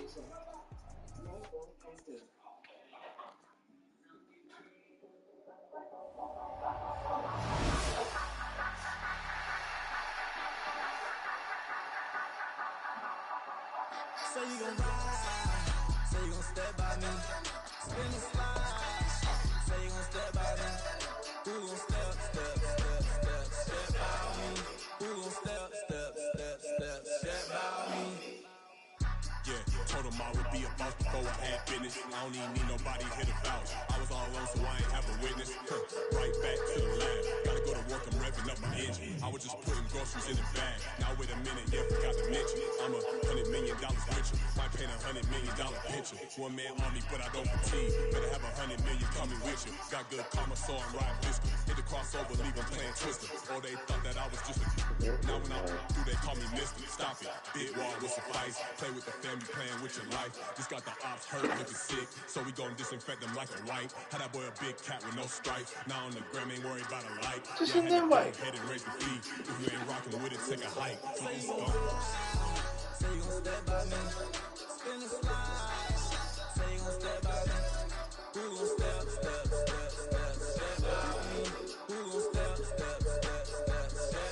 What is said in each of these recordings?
Say you gon' ride, say you gon' step by me, spin the slide, say you gon' step by me, who gon' step by me, who gon' step by me. Yeah, told him I would be a boss before I had business. I don't even need nobody here to vouch. I was all alone, so I ain't have a witness. Right back to the lab. Gotta go to work, I'm revving up my engine. I was just putting groceries in the bag. Now wait a minute, yeah, forgot to mention. I'm $100 million richer. Might paint $100 million picture. One man army, but I don't fatigue. Better have 100 million coming with you. Got good karma, so I'm riding fiscal. Hit the crossover, leave them playing Twister. Or they thought that I was just a. Now when I do, they call me Mister. Stop it. Big wall will suffice. Play with the family, playing with your life. Just got the ops hurt, looking sick. So we gon' disinfect them like a wipe. Had that boy a big cat with no stripes. Now on the gram, ain't worried about a light. Yeah, I had to go ahead and raise the fee. If you ain't rocking with it, take a hike. Say you gon' ride, say you gon' step by me, spin the slide, say you gon' step by me, who gon' step by me, who gon' step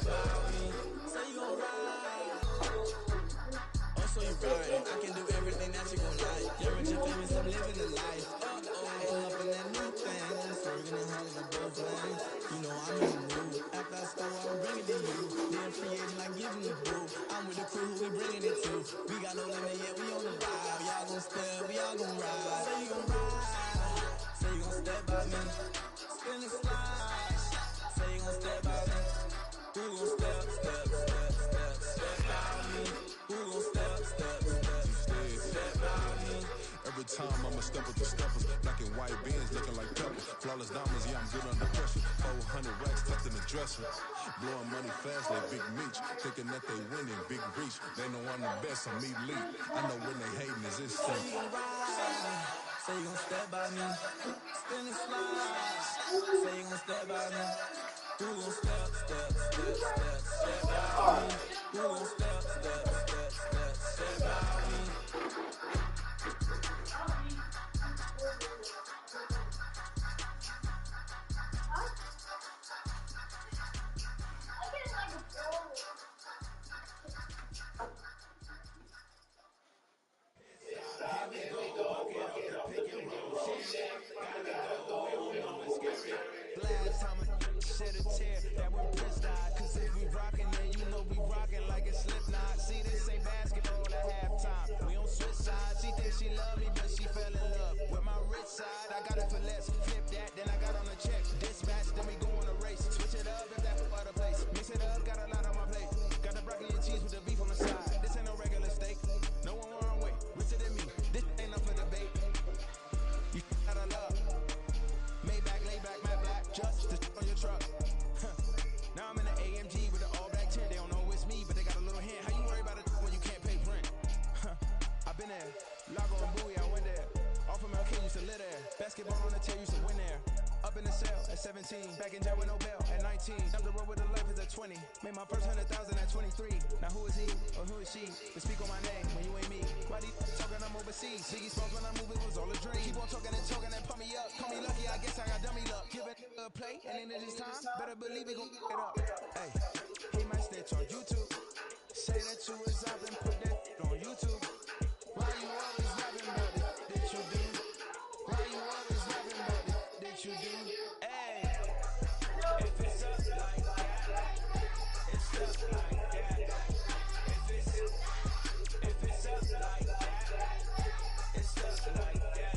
by me, say you gon' ride, oh so you riding, I can do everything that you gon' like, you're rich and famous, I'm living the life, pull up in that new thing, serving and handling both lanes, you know I'm in the mood, after I score I'm bringing it to you, then free agent I give you the boo, I'm with the crew who we bringing it to, we got no limit yet, we on the vibe, y'all gon' step, we all gon' ride, say you gon' ride, say you gon' step by me, spin the slide, say you gon' step by me, who gon' step by me, who gon' step by me. Every time I'ma step with the steppers, black and white beans looking like pepper. Flawless diamonds, yeah, I'm good under pressure. 400 racks tucked in the dresser. Blowing money fast like Big Meech. Thinking that they winning, big reach. They know I'm the best, I'm elite. I know when they hating is instinct. Say you gon' ride, say you gon' step by me. Spin the slide, say you gon' step by me. Who gon' step by me? Who gon' step by me? Blast time shed a tear that when Prince died. Cause if we rockin', then you know we rockin' like it's Slipknot. See, this ain't basketball at halftime. We on switch sides. She thinks she love me, but she fell in love with my rich side. I got it for less. Flip that, then I got on the check. Dispatch, then we go on a race. Switch it up if that's for other place. Mix it up, got a lot on my plate. Got the broccoli and cheese with the beef on the side. This ain't no regular steak. No one wrong way. Richer than me. This ain't up for debate. You out of love. Maybach, lay back, matte black, just to on your truck. Now I'm in the AMG with the all black tint. They don't know it's me, but they got a little hint. How you worry about it when you can't pay rent? I've been there. Lago and Bowie, I went there. Off of MLK, used to live there. Basketball on the tail, used to win there. Up in the cell at 17. Back in jail with no bail at 19. Up the road with the life is at 20. Made my first 100,000 at 23. Now who is he or who is she? They speak on my name when you ain't me. Why these talking I'm overseas? Ziggy Smalls when I move it was all a dream. Keep on talking and talking and pump me up. Call me lucky, I guess I got dummy luck. Give it a play and then it's time. Better believe it gon' get up. Hey, he might snitch on YouTube. Say that you was up and put that on YouTube. Why you always rapping about it? Did you do? Why you always rapping about it? Did you do? Hey, if it's up like that, it's up like that. If it's up like that, it's up like that.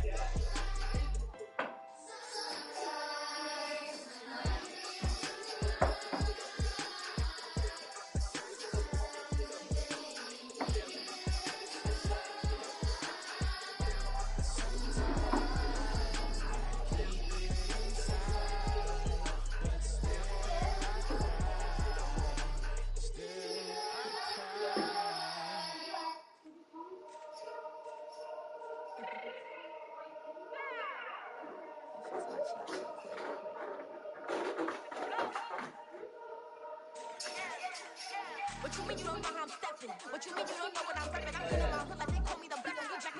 What you mean you don't know how I'm stepping? What you mean you don't know what I'm repping? I've been in my hood like they call me the black and blue jacket.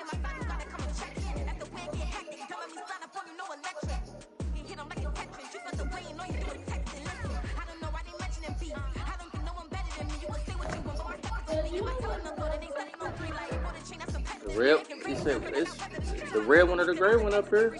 The red, he said, it's the red one or the gray one up here.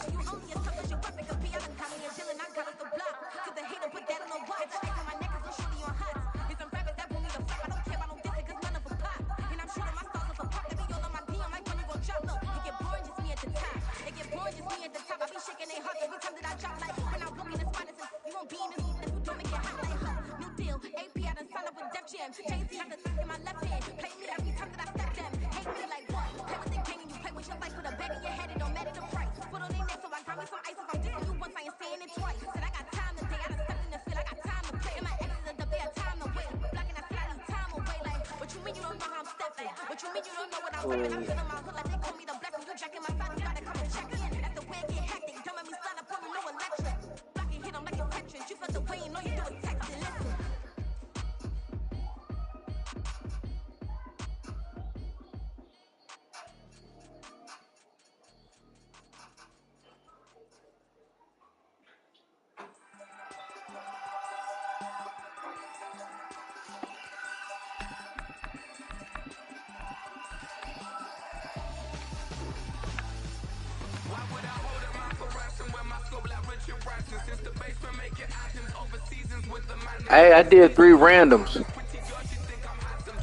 Hey, I did 3 randoms.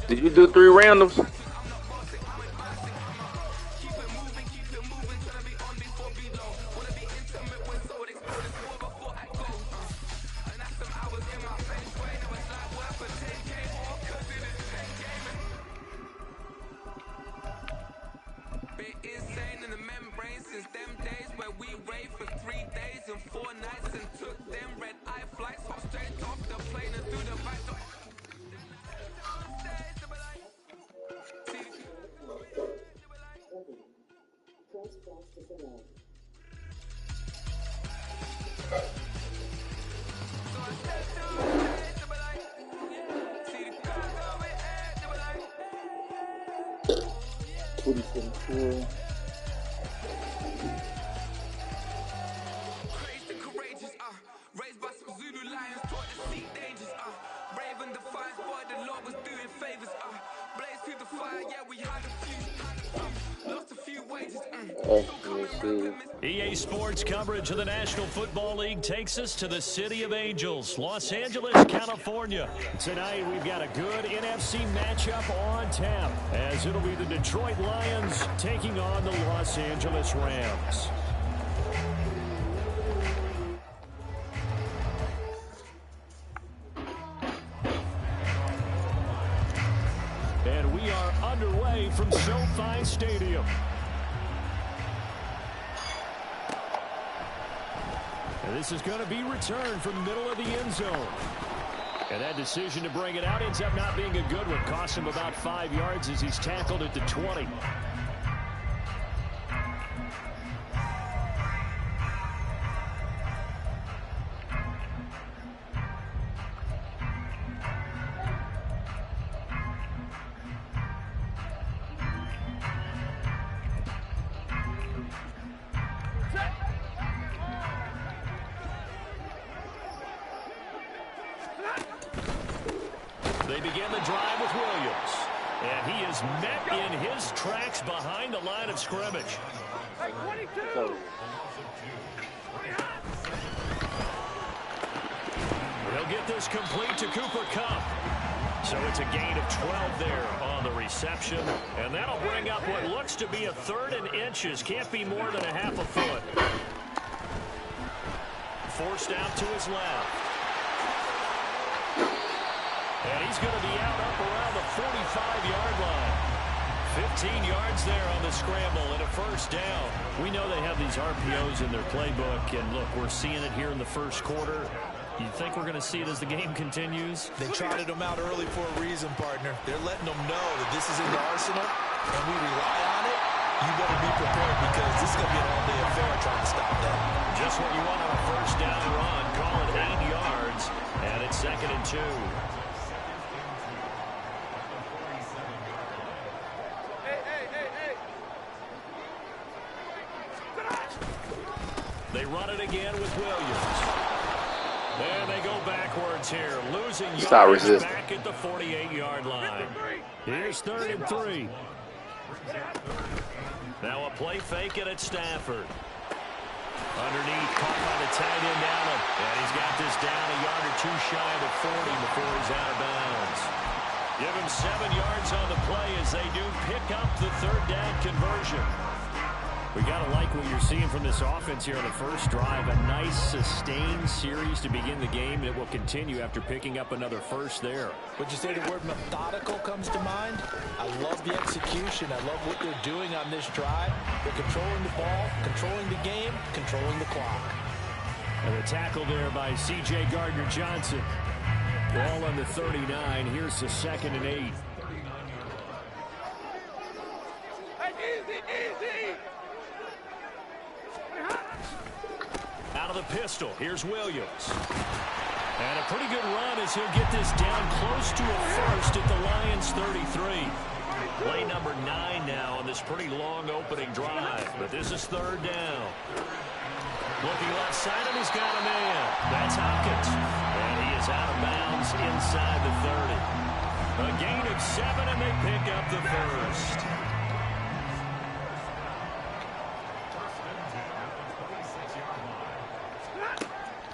Did you do 3 randoms? EA Sports coverage of the National Football League takes us to the City of Angels, Los Angeles, California. Tonight, we've got a good NFC matchup on tap, as it'll be the Detroit Lions taking on the Los Angeles Rams. And we are underway from SoFi Stadium. And this is going to be returned from the middle of the end zone. And that decision to bring it out ends up not being a good one. Cost him about 5 yards as he's tackled at the 20. They begin the drive with Williams. And he is met in his tracks behind the line of scrimmage. He'll get this complete to Cooper Kupp. So it's a gain of 12 there on the reception. And that'll bring up what looks to be a 3rd and inches. Can't be more than a half a foot. Forced out to his left. And he's going to be out up around the 45-yard line. 15 yards there on the scramble and a first down. We know they have these RPOs in their playbook. And, look, we're seeing it here in the first quarter. You think we're going to see it as the game continues? They trotted them out early for a reason, partner. They're letting them know that this is in the arsenal, and we rely on it. You better be prepared because this is going to be an all-day affair trying to stop that. Just what you want on a first down run. Call it 8 yards, and it's 2nd and 2. They run it again with Williams. And they go backwards here, losing yards back at the 48-yard line. Here's 3rd and 3. Now a play fake it at Stafford. Underneath, caught by the tight end Allen. And he's got this down a yard or two shy of the 40 before he's out of bounds. Give him 7 yards on the play as they do pick up the 3rd down conversion. We got to like what you're seeing from this offense here on the first drive. A nice, sustained series to begin the game, and it will continue after picking up another first there. Would you say the word methodical comes to mind? I love the execution. I love what they're doing on this drive. They're controlling the ball, controlling the game, controlling the clock. And the tackle there by C.J. Gardner-Johnson. Ball on the 39. Here's the 2nd and 8. Out of the pistol, here's Williams. And a pretty good run as he'll get this down close to a first at the Lions' 33. Play number 9 now on this pretty long opening drive. But this is 3rd down. Looking left side, and he's got a man. That's Hopkins. And he is out of bounds inside the 30. A gain of 7, and they pick up the first.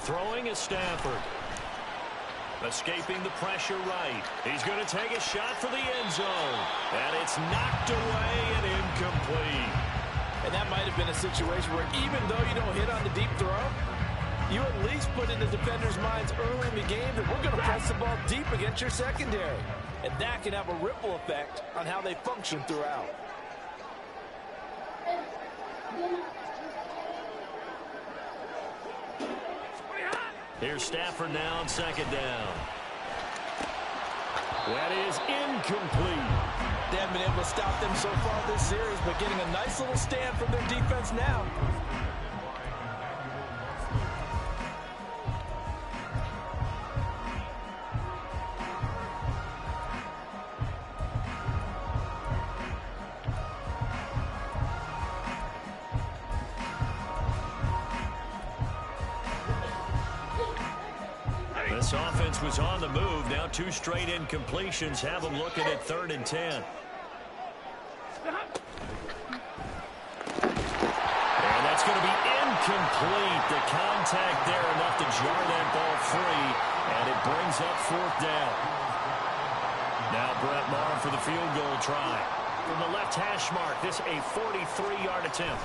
Throwing is Stafford. Escaping the pressure right. He's going to take a shot for the end zone. And it's knocked away and incomplete. And that might have been a situation where even though you don't hit on the deep throw, you at least put in the defenders' minds early in the game that we're going to press the ball deep against your secondary. And that can have a ripple effect on how they function throughout. Here's Stafford now on 2nd down. That is incomplete. They haven't been able to stop them so far this series, but getting a nice little stand from their defense now. This offense was on the move. Now 2 straight incompletions have them looking at 3rd and 10. And that's going to be incomplete. The contact there enough to jar that ball free. And it brings up 4th down. Now Brett Maher for the field goal try. From the left hash mark, this a 43-yard attempt.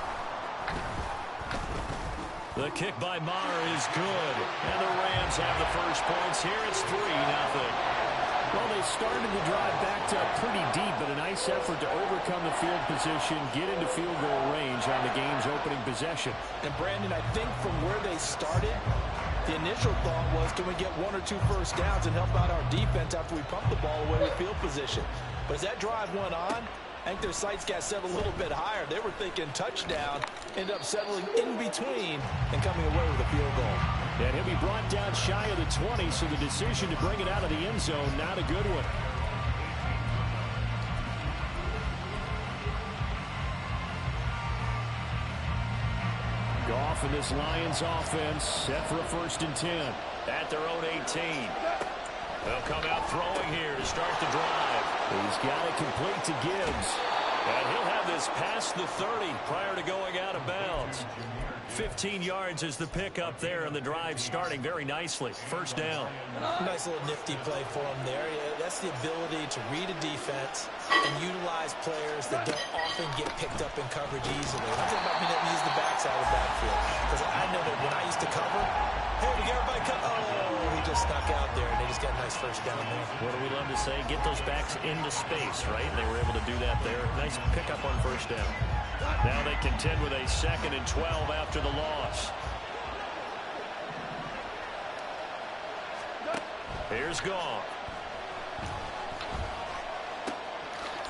The kick by Maher is good. And the Rams have the first points here. It's 3-0. Well, they started the drive backed up pretty deep, but a nice effort to overcome the field position, get into field goal range on the game's opening possession. And, Brandon, I think from where they started, the initial thought was, can we get 1 or 2 first downs and help out our defense after we pump the ball away with field position? But as that drive went on, I think their sights got set a little bit higher. They were thinking touchdown, ended up settling in between and coming away with a field goal. And he'll be brought down shy of the 20, so the decision to bring it out of the end zone, not a good one. Goff and this Lions offense set for a 1st and 10 at their own 18. They'll come out throwing here to start the drive. He's got it complete to Gibbs. And he'll have this past the 30 prior to going out of bounds. 15 yards is the pickup there, and the drive starting very nicely. 1st down. Nice little nifty play for him there. Yeah, that's the ability to read a defense and utilize players that don't often get picked up in coverage easily. I'm talking about being able to use the backside of the backfield. Because I know that when I used to cover, hey, we got everybody cover. Oh, he just snuck out there, and they just got a nice 1st down there. What do we love to say? Get those backs into space, right? They were able to do that there. Nice pickup on 1st down. Now they contend with a 2nd and 12 after the loss. Here's Goff.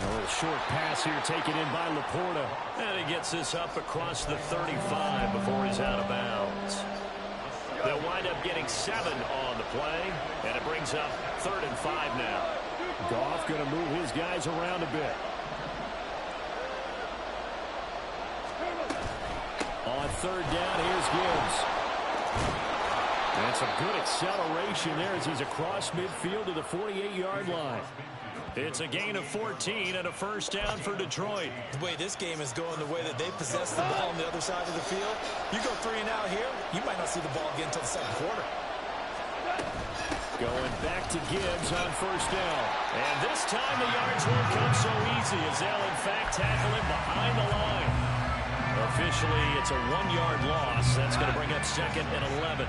A little short pass here taken in by Laporta. And he gets this up across the 35 before he's out of bounds. They'll wind up getting 7 on the play, and it brings up 3rd and 5 now. Goff going to move his guys around a bit. On 3rd down, here's Gibbs. And some good acceleration there as he's across midfield to the 48-yard line. It's a gain of 14 and a first down for Detroit. The way this game is going, the way that they possess the ball on the other side of the field, you go 3 and out here, you might not see the ball again until the second quarter. Going back to Gibbs on first down. And this time the yards won't come so easy as they'll in fact tackle him behind the line. Officially, it's a 1-yard loss. That's going to bring up 2nd and 11.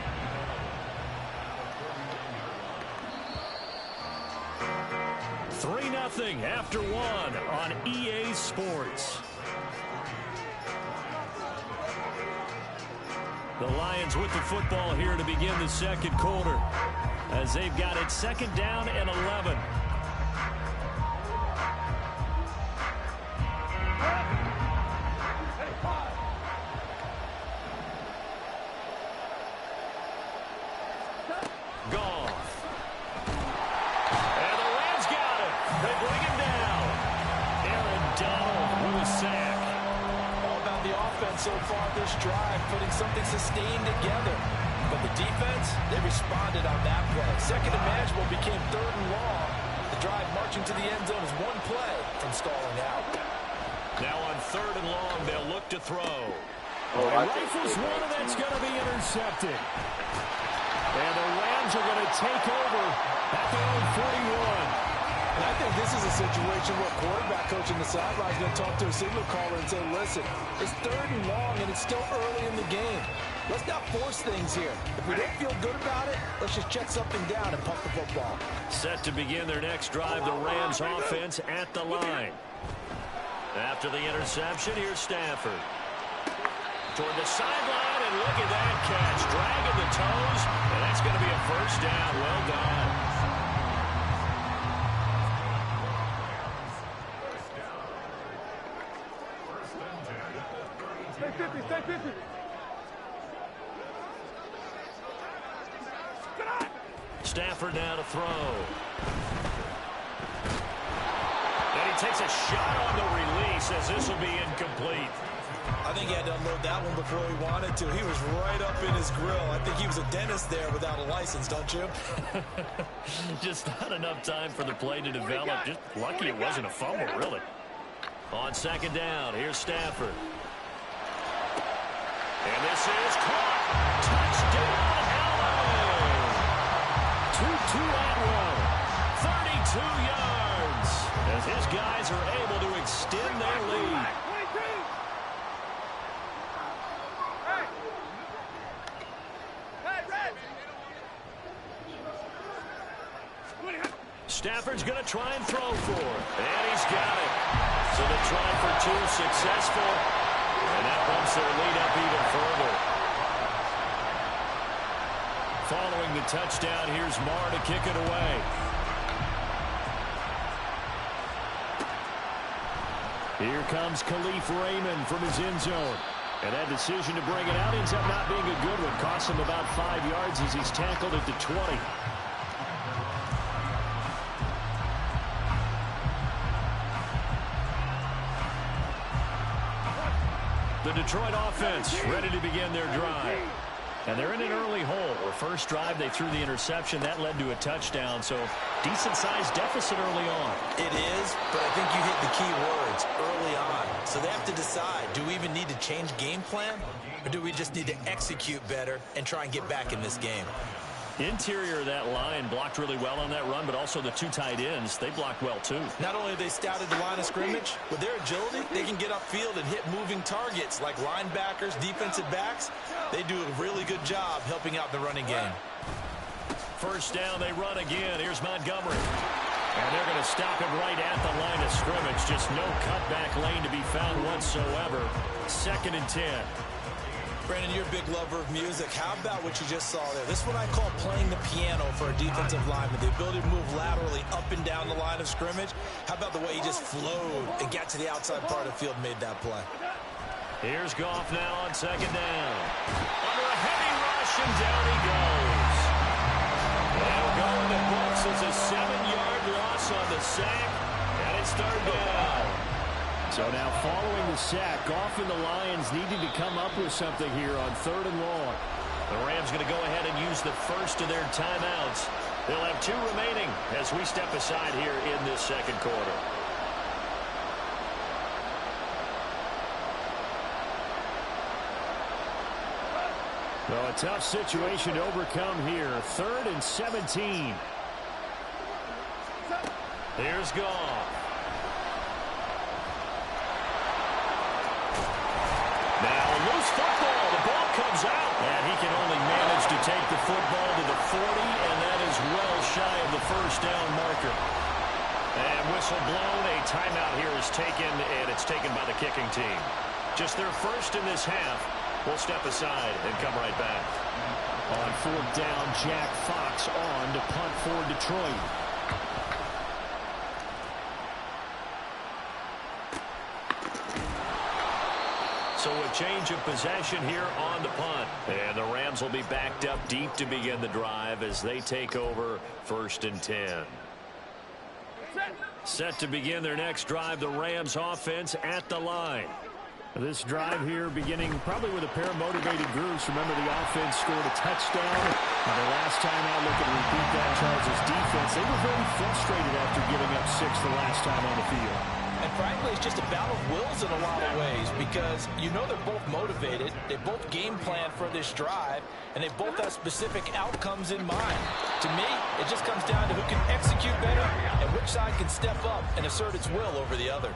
Nothing after 1 on EA Sports. The Lions with the football here to begin the second quarter as they've got it 2nd down and 11. So far this drive, putting something sustained together. But the defense, they responded on that play. Second and manageable became 3rd and long. The drive marching to the end zone is 1 play from stalling out. Now on 3rd and long, they'll look to throw. Rifles one, and that's going to be intercepted. And the Rams are going to take over at their own 41. And I think this is a situation where quarterback coach in the sideline is going to talk to a signal caller and say, listen, it's 3rd and long and it's still early in the game. Let's not force things here. If we don't feel good about it, let's just check something down and pump the football. Set to begin their next drive, the Rams offense at the line. After the interception, here's Stafford. Toward the sideline, and look at that catch. Dragging the toes, and that's going to be a first down. Well done. Stafford now to throw. And he takes a shot on the release as this will be incomplete. I think he had to unload that one before he wanted to. He was right up in his grill. I think he was a dentist there without a license, don't you? Just not enough time for the play to develop. Just lucky it wasn't a fumble, really. On 2nd down, here's Stafford. And this is caught. Touchdown, Allen. 2-2 and 1. 32 yards. As his guys are able to extend their lead. Stafford's going to try and throw for it. And he's got it. So the try for 2 successful. And that bumps their lead up even further. Following the touchdown, here's Marr to kick it away. Here comes Khalif Raymond from his end zone. And that decision to bring it out ends up not being a good one. Costs him about 5 yards as he's tackled at the 20. The Detroit offense ready to begin their drive. And they're in an early hole. Their first drive, they threw the interception. That led to a touchdown, so decent-sized deficit early on. It is, but I think you hit the key words, early on. So they have to decide, do we even need to change game plan? Or do we just need to execute better and try and get back in this game? Interior of that line blocked really well on that run, but also the 2 tight ends, they blocked well too. Not only have they scouted the line of scrimmage, with their agility, they can get upfield and hit moving targets like linebackers, defensive backs. They do a really good job helping out the running game. First down, they run again. Here's Montgomery. And they're going to stop him right at the line of scrimmage. Just no cutback lane to be found whatsoever. 2nd and 10. Brandon, you're a big lover of music. How about what you just saw there? This is what I call playing the piano for a defensive lineman. The ability to move laterally up and down the line of scrimmage. How about the way he just flowed and got to the outside part of the field and made that play? Here's Goff now on 2nd down. Under a heavy rush, and down he goes. They'll go in the books as a 7-yard loss on the sack, and it's 3rd down. So now following the sack, Goff and the Lions needing to come up with something here on 3rd and long. The Rams going to go ahead and use the first of their timeouts. They'll have 2 remaining as we step aside here in this second quarter. Well, a tough situation to overcome here. 3rd and 17. Here's Goff. Now a loose football. The ball comes out. And he can only manage to take the football to the 40, and that is well shy of the first down marker. And whistle blown. A timeout here is taken, and it's taken by the kicking team. Just their first in this half. We'll step aside and come right back. On 4th down, Jack Fox on to punt for Detroit. So a change of possession here on the punt. And the Rams will be backed up deep to begin the drive as they take over 1st and 10. Set to begin their next drive, the Rams offense at the line. This drive here beginning probably with a pair of motivated groups. Remember, the offense scored a touchdown. And the last time out, looking to repeat that, Charles' defense, they were very frustrated after giving up 6 the last time on the field. And frankly, it's just a battle of wills in a lot of ways because you know they're both motivated. They both game plan for this drive, and they both have specific outcomes in mind. To me, it just comes down to who can execute better and which side can step up and assert its will over the other.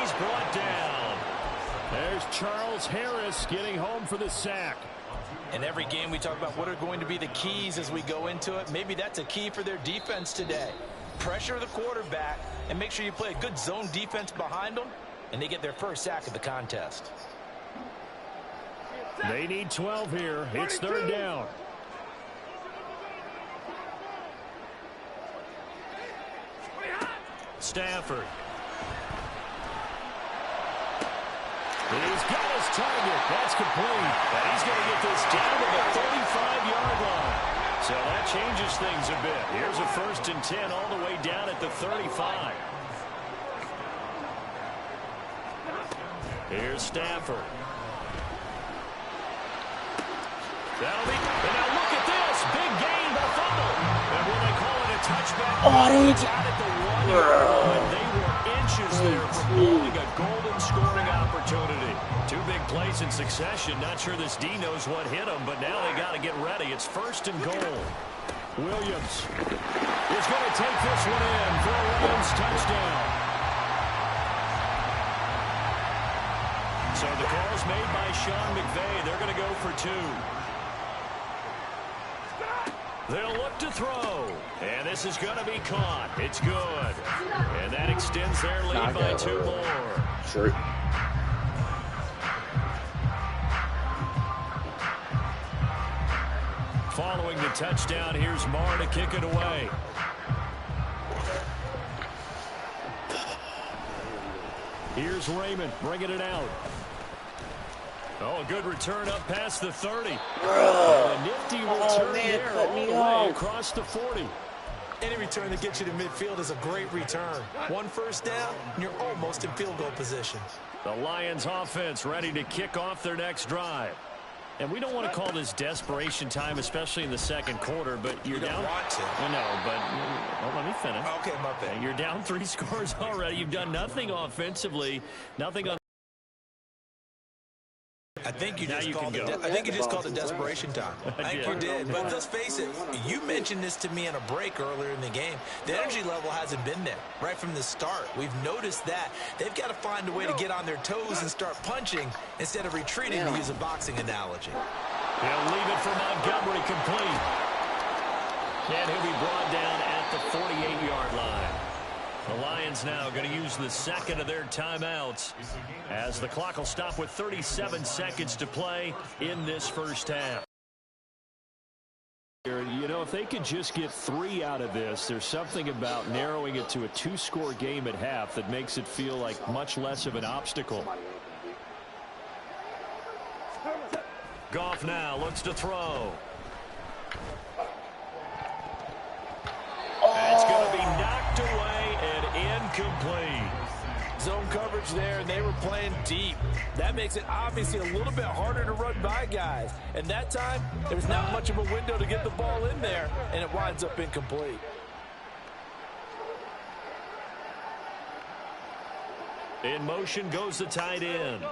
He's brought down. There's Charles Harris getting home for the sack. In every game we talk about what are going to be the keys as we go into it. Maybe that's a key for their defense today. Pressure the quarterback and make sure you play a good zone defense behind them, and they get their first sack of the contest. They need 12 here. It's 3rd down. Stafford. He's got his target. That's complete. And he's going to get this down to the 35-yard line. So that changes things a bit. Here's a 1st and 10 all the way down at the 35. Here's Stafford. That'll be. And now look at this. Big gain, but fumble. And will they call it a touchback? It's out at the 1-yard line. They were inches there from blowing a golden scoring opportunity. 2 big plays in succession. Not sure this D knows what hit him, but now they got to get ready. It's 1st and goal. Williams is going to take this one in for a Rams touchdown. So the call's made by Sean McVay. They're going to go for 2. They'll look to throw. And this is going to be caught. It's good. And that extends their lead by 2 more. Sure. Following the touchdown, here's Marr to kick it away. Here's Raymond bringing it out. Oh, a good return up past the 30. A nifty return there all the way across the 40. Any return that gets you to midfield is a great return. 1 first down, and you're almost in field goal position. The Lions offense ready to kick off their next drive. And we don't want to call this desperation time, especially in the second quarter, but you're down. Want to. I know, but well, let me finish. Okay, my bad. You're down 3 scores already. You've done nothing offensively, nothing on. I think you just called it desperation time. I think you did. But let's face it, you mentioned this to me in a break earlier in the game. The energy level hasn't been there right from the start. We've noticed that. They've got to find a way to get on their toes and start punching instead of retreating, to use a boxing analogy. He'll leave it for Montgomery complete. And he'll be brought down at the 48-yard line. The Lions now going to use the second of their timeouts as the clock will stop with 37 seconds to play in this first half. You know, if they could just get 3 out of this, there's something about narrowing it to a 2-score game at half that makes it feel like much less of an obstacle. Goff now looks to throw. That's going to be knocked away and incomplete. Zone coverage coverage there, and they were playing deep. That makes it obviously a little bit harder to run by guys. And that time, there was not much of a window to get the ball in there, and it winds up incomplete. In motion goes the tight end.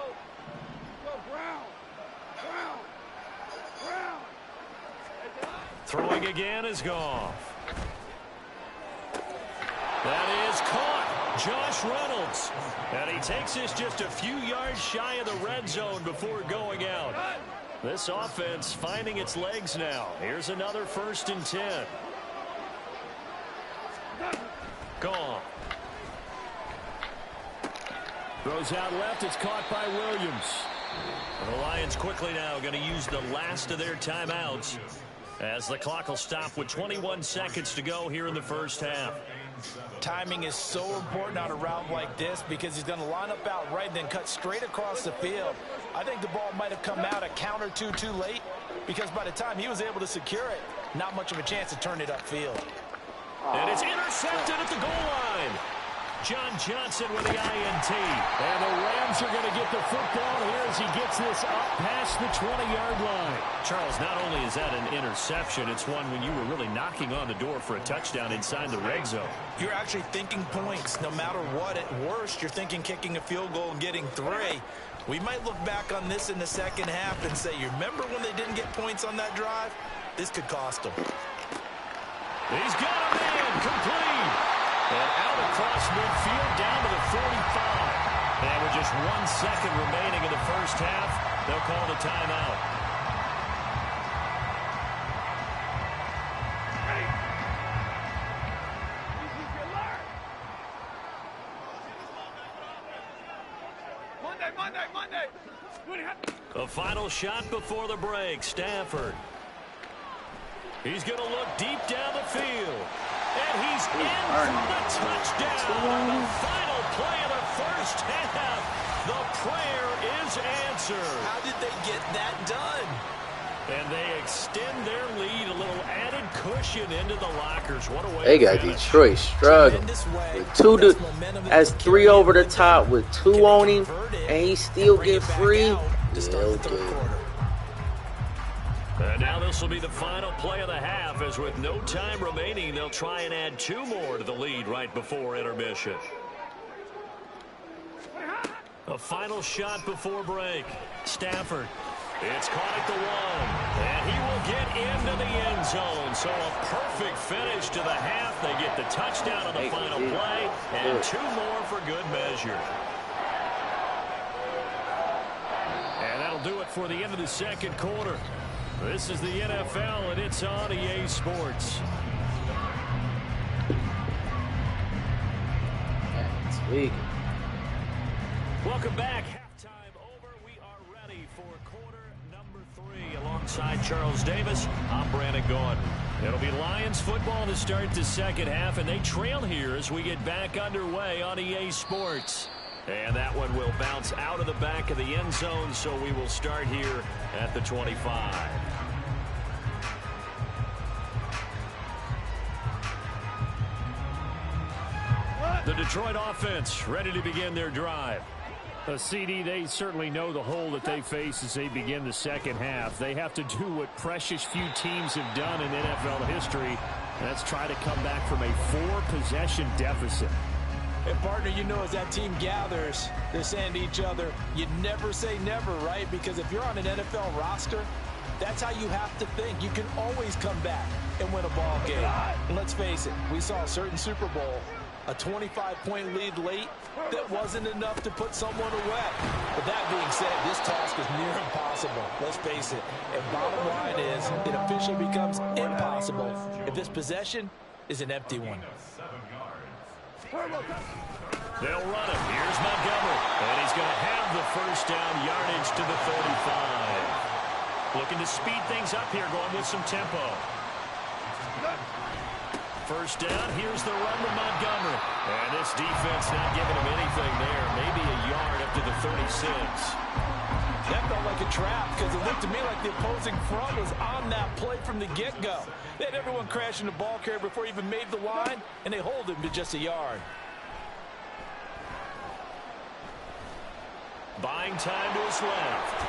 Throwing again is Goff. That is caught. Josh Reynolds. And he takes this just a few yards shy of the red zone before going out. This offense finding its legs now. Here's another 1st and 10. Goff. Throws out left. It's caught by Williams. And the Lions quickly now going to use the last of their timeouts as the clock will stop with 21 seconds to go here in the first half. Timing is so important on a route like this because he's going to line up out right and then cut straight across the field. I think the ball might have come out a count or two too late because by the time he was able to secure it, not much of a chance to turn it upfield. And it's intercepted at the goal line. John Johnson with the INT. And the Rams are going to get the football here as he gets this up past the 20-yard line. Charles, not only is that an interception, it's one when you were really knocking on the door for a touchdown inside the red zone. You're actually thinking points. No matter what, at worst, you're thinking kicking a field goal and getting 3. We might look back on this in the second half and say, you remember when they didn't get points on that drive? This could cost them. He's got a man complete. And out across midfield down to the 45. And with just 1 second remaining in the first half, they'll call the timeout. Monday. A final shot before the break. Stafford. He's going to look deep down the field. And he's in for the touchdown. The final play of the first half. The prayer is answered. How did they get that done? And they extend their lead, a little added cushion into the lockers. What a way they to got finish. Detroit struggling. With 2 as 3 over the top with 2 on him, and he still get free. Yeah, okay. And now this will be the final play of the half, as with no time remaining, they'll try and add 2 more to the lead right before intermission. A final shot before break. Stafford. It's caught at the 1, and he will get into the end zone. So a perfect finish to the half. They get the touchdown on the final play, and 2 more for good measure. And that'll do it for the end of the second quarter. This is the NFL, and it's on EA Sports. Sweet. Welcome back. Halftime over. We are ready for quarter number 3. Alongside Charles Davis, I'm Brandon Gordon. It'll be Lions football to start the second half, and they trail here as we get back underway on EA Sports. And that one will bounce out of the back of the end zone, so we will start here at the 25. The Detroit offense ready to begin their drive. CD, they certainly know the hole that they face as they begin the second half. They have to do what precious few teams have done in NFL history, and that's try to come back from a 4-possession deficit. And, partner, you know, as that team gathers, they're saying to each other, you never say never, right? Because if you're on an NFL roster, that's how you have to think. You can always come back and win a ball game. And let's face it, we saw a certain Super Bowl, a 25-point lead late that wasn't enough to put someone away. But that being said, this task is near impossible. Let's face it. And bottom line is, it officially becomes impossible if this possession is an empty one. They'll run him. Here's Montgomery. And he's going to have the first down, yardage to the 35. Looking to speed things up here, going with some tempo. First down, here's the run to Montgomery. And this defense not giving him anything there. Maybe a yard up to the 36. That felt like a trap because it looked to me like the opposing front was on that play from the get-go. They had everyone crashing the ball carrier before he even made the line, and they hold him to just a yard. Buying time to his left.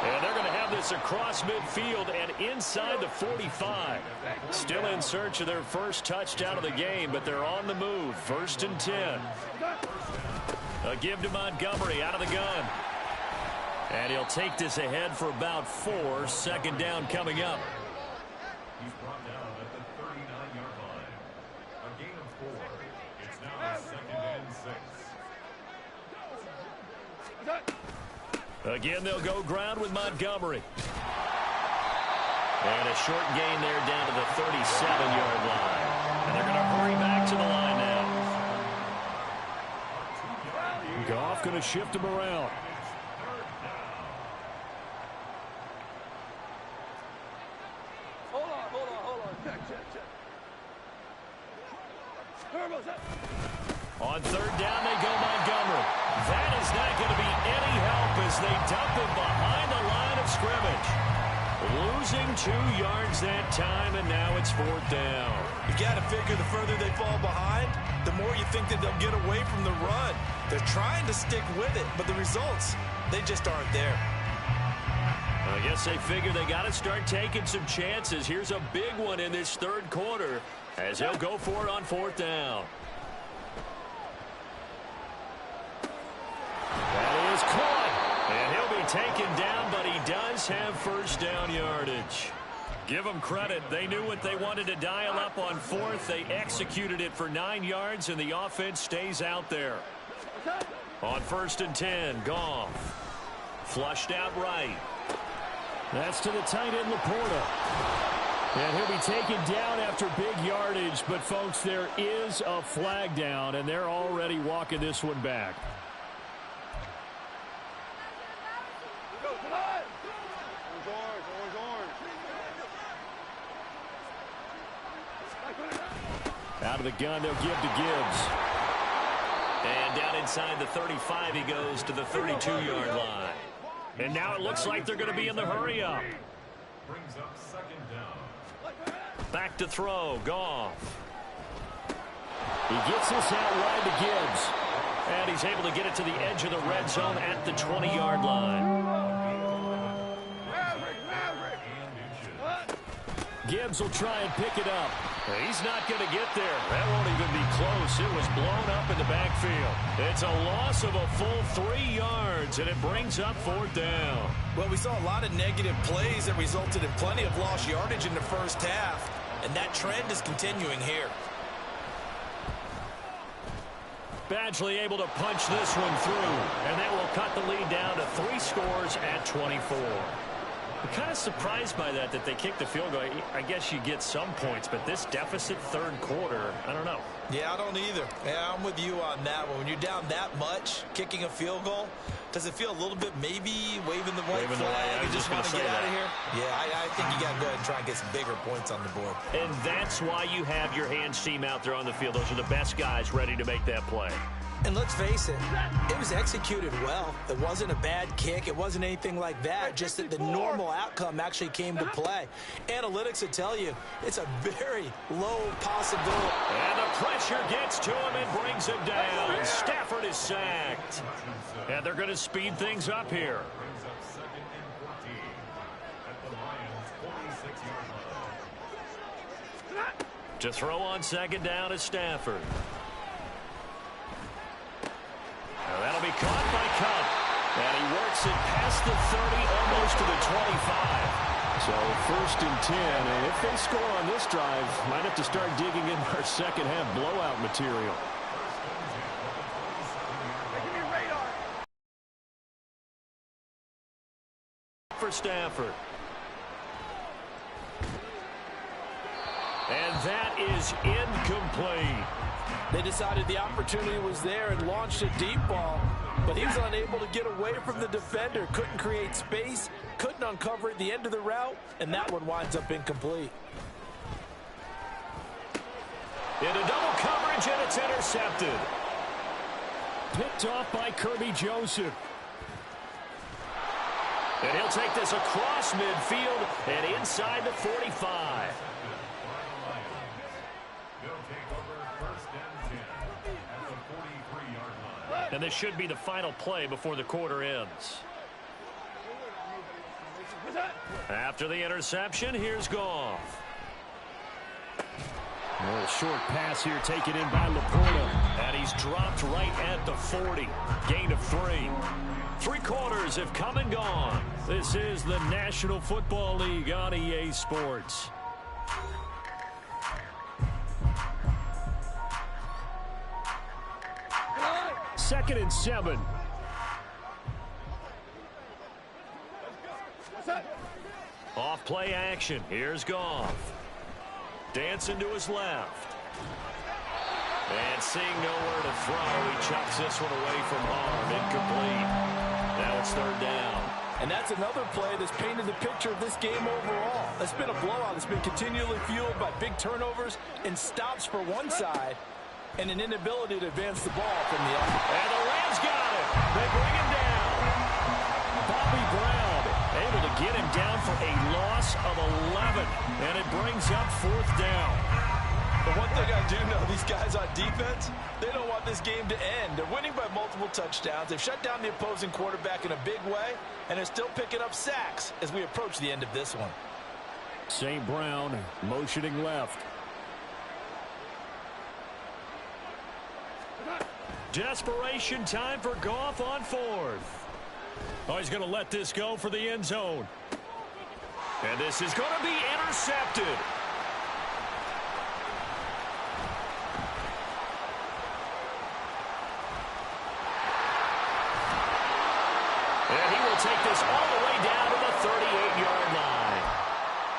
And they're going to have this across midfield and inside the 45. Still in search of their first touchdown of the game, but they're on the move. 1st and 10. A give to Montgomery out of the gun. And he'll take this ahead for about 4. 2nd down coming up. He's brought down at the 39-yard line. A gain of 4. It's now 2nd and 6. Again, they'll go ground with Montgomery. And a short gain there down to the 37-yard line. And they're going to hurry back to the line now. Goff going to shift him around. On 3rd down, they go Montgomery. That is not going to be any help as they dump him behind the line of scrimmage. Losing 2 yards that time, and now it's 4th down. You got to figure the further they fall behind, the more you think that they'll get away from the run. They're trying to stick with it, but the results, they just aren't there. I guess they figure they got to start taking some chances. Here's a big one in this 3rd quarter as he'll go for it on 4th down. That is caught. And he'll be taken down, but he does have 1st down yardage. Give them credit. They knew what they wanted to dial up on 4th. They executed it for 9 yards, and the offense stays out there. On 1st and 10, Goff. Flushed out right. That's to the tight end, Laporta. And he'll be taken down after big yardage. But, folks, there is a flag down, and they're already walking this one back. Out of the gun, they'll give to Gibbs. And down inside the 35, he goes to the 32-yard line. And now it looks like they're going to be in the hurry-up. Brings up 2nd down. Back to throw, Goff. He gets this out wide to Gibbs. And he's able to get it to the edge of the red zone at the 20-yard line. Gibbs will try and pick it up. He's not going to get there. That won't even be close. It was blown up in the backfield. It's a loss of a full 3 yards, and it brings up 4th down. Well, we saw a lot of negative plays that resulted in plenty of lost yardage in the 1st half, and that trend is continuing here. Badgley able to punch this one through, and that will cut the lead down to 3 scores at 24. I'm kind of surprised by that they kicked the field goal. I guess you get some points, but this deficit 3rd quarter, I don't know. Yeah, I don't either. Yeah, I'm with you on that one. When you're down that much, kicking a field goal, does it feel a little bit maybe waving the white flag? You just want to get out of here? Yeah, I think you got to go ahead and try and get some bigger points on the board. And that's why you have your hands team out there on the field. Those are the best guys ready to make that play. And let's face it, it was executed well. It wasn't a bad kick. It wasn't anything like that. Just that the normal outcome actually came to play. Analytics will tell you it's a very low possibility. And the pressure gets to him and brings him down. Stafford is sacked. And they're going to speed things up here. Brings up 2nd and 14 at the Lions' 46-yard line. To throw on 2nd down is Stafford. Now that'll be caught by Cup. And he works it past the 30, almost to the 25. So 1st and 10. And if they score on this drive, might have to start digging in our 2nd half blowout material. For Stafford. And that is incomplete. They decided the opportunity was there and launched a deep ball, but he was unable to get away from the defender, couldn't create space, couldn't uncover at the end of the route, and that one winds up incomplete. Into double coverage, and it's intercepted. Picked off by Kirby Joseph. And he'll take this across midfield and inside the 45. And this should be the final play before the quarter ends. After the interception, here's Goff. A short pass here taken in by Laporta. And he's dropped right at the 40. Gain of 3. 3 quarters have come and gone. This is the National Football League on EA Sports. Second and 7. Off play action. Here's Goff. Dancing to his left. And seeing nowhere to throw, he chucks this one away from harm. Incomplete. Now it's 3rd down. And that's another play that's painted the picture of this game overall. It's been a blowout. It's been continually fueled by big turnovers and stops for one side and an inability to advance the ball from the other. And the Rams got it. They bring him down. Bobby Brown able to get him down for a loss of 11. And it brings up 4th down. But one thing I do know, these guys on defense, they don't want this game to end. They're winning by multiple touchdowns. They've shut down the opposing quarterback in a big way, and they're still picking up sacks as we approach the end of this one. St. Brown motioning left. Desperation time for Goff on 4th. Oh, he's going to let this go for the end zone. And this is going to be intercepted. And he will take this all the way down to the 38-yard line.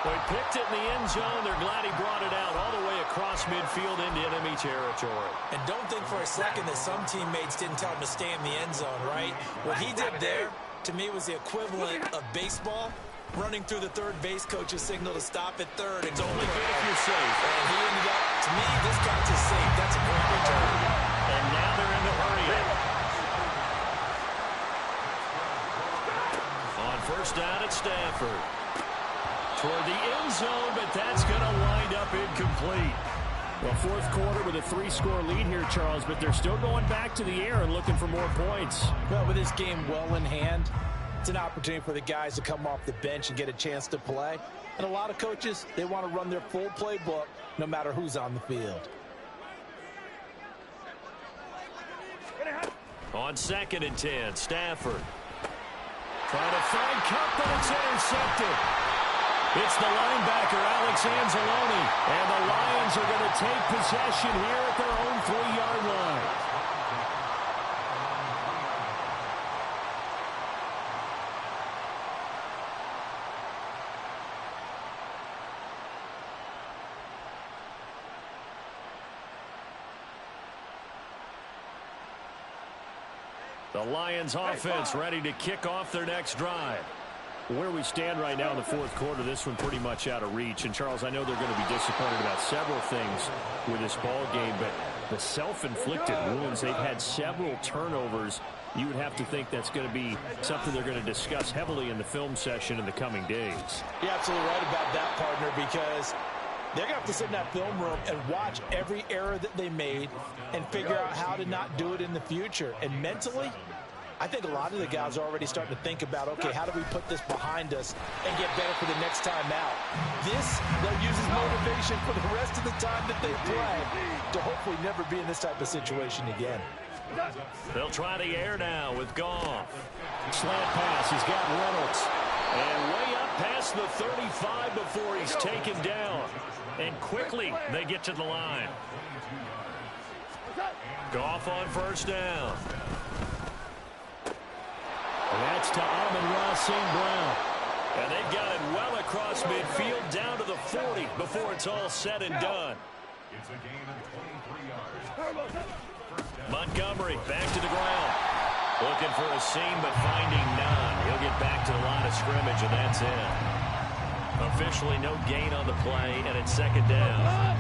They picked it in the end zone. They're glad he brought it out all the way across midfield into enemy territory. And don't think for a second that some teammates didn't tell him to stay in the end zone, right? What he did there, to me, was the equivalent of baseball. Running through the third base coach's signal to stop at 3rd. It's only good if you're safe. And he ended up, to me, this counts as safe. That's a great return. And now they're in the hurry up. On 1st down at Stafford. Toward the end zone, but that's going to wind up incomplete. Well, 4th quarter with a 3-score lead here, Charles, but they're still going back to the air and looking for more points. Well, with this game well in hand, it's an opportunity for the guys to come off the bench and get a chance to play. And a lot of coaches, they want to run their full playbook no matter who's on the field. On 2nd and 10, Stafford. Trying to find Cup, but it's intercepted. It's the linebacker, Alex Anzalone. And the Lions are going to take possession here at their own 3-yard line. The Lions offense ready to kick off their next drive. Where we stand right now in the 4th quarter, this one pretty much out of reach. And, Charles, I know they're going to be disappointed about several things with this ball game, but the self-inflicted wounds, they've had several turnovers. You would have to think that's going to be something they're going to discuss heavily in the film session in the coming days. You're absolutely right about that, partner, because they're going to have to sit in that film room and watch every error that they made and figure out how to not do it in the future. And mentally, I think a lot of the guys are already starting to think about, okay, how do we put this behind us and get better for the next time out? This, they'll use as motivation for the rest of the time that they play to hopefully never be in this type of situation again. They'll try the air now with Goff. Slant pass, he's got Reynolds. And way up past the 35 before he's taken down. And quickly they get to the line. Goff on 1st down. And that's to Amon-Ra St. Brown. And they've got it well across midfield down to the 40 before it's all said and done. It's a gain of 23 yards. Montgomery back to the ground. Looking for a seam, but finding none. He'll get back to the line of scrimmage, and that's it. Officially no gain on the play, and it's 2nd down.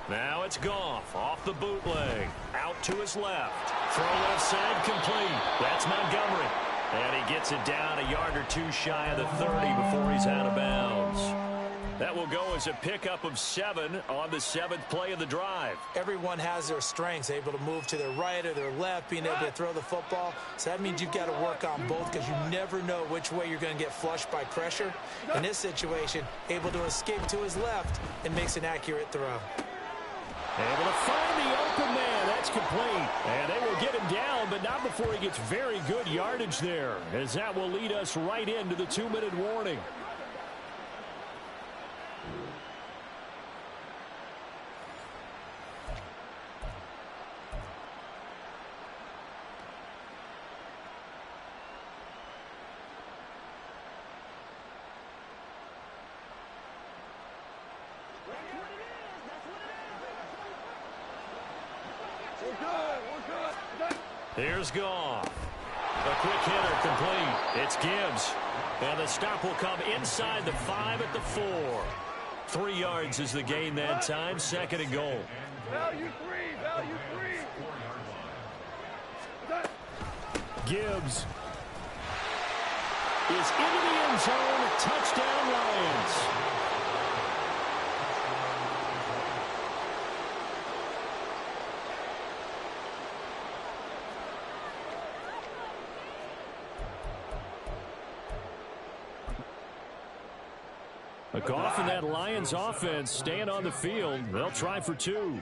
Now it's Goff off the bootleg. Out to his left. Throw left side complete. That's Montgomery. And he gets it down a yard or two shy of the 30 before he's out of bounds. That will go as a pickup of 7 on the 7th play of the drive. Everyone has their strengths, able to move to their right or their left, being able to throw the football. So that means you've got to work on both because you never know which way you're going to get flushed by pressure. In this situation, able to escape to his left and makes an accurate throw. Able to find the open man. That's complete. And they will get him down, but not before he gets very good yardage there, as that will lead us right into the 2-minute warning. Here's Goff. A quick hitter complete. It's Gibbs. And the stop will come inside the 5 at the 4. 3 yards is the gain that time. 2nd and goal. Value 3. Value 3. Gibbs is into the end zone. Touchdown, Lions. Goff and that Lions offense staying on the field. They'll try for 2.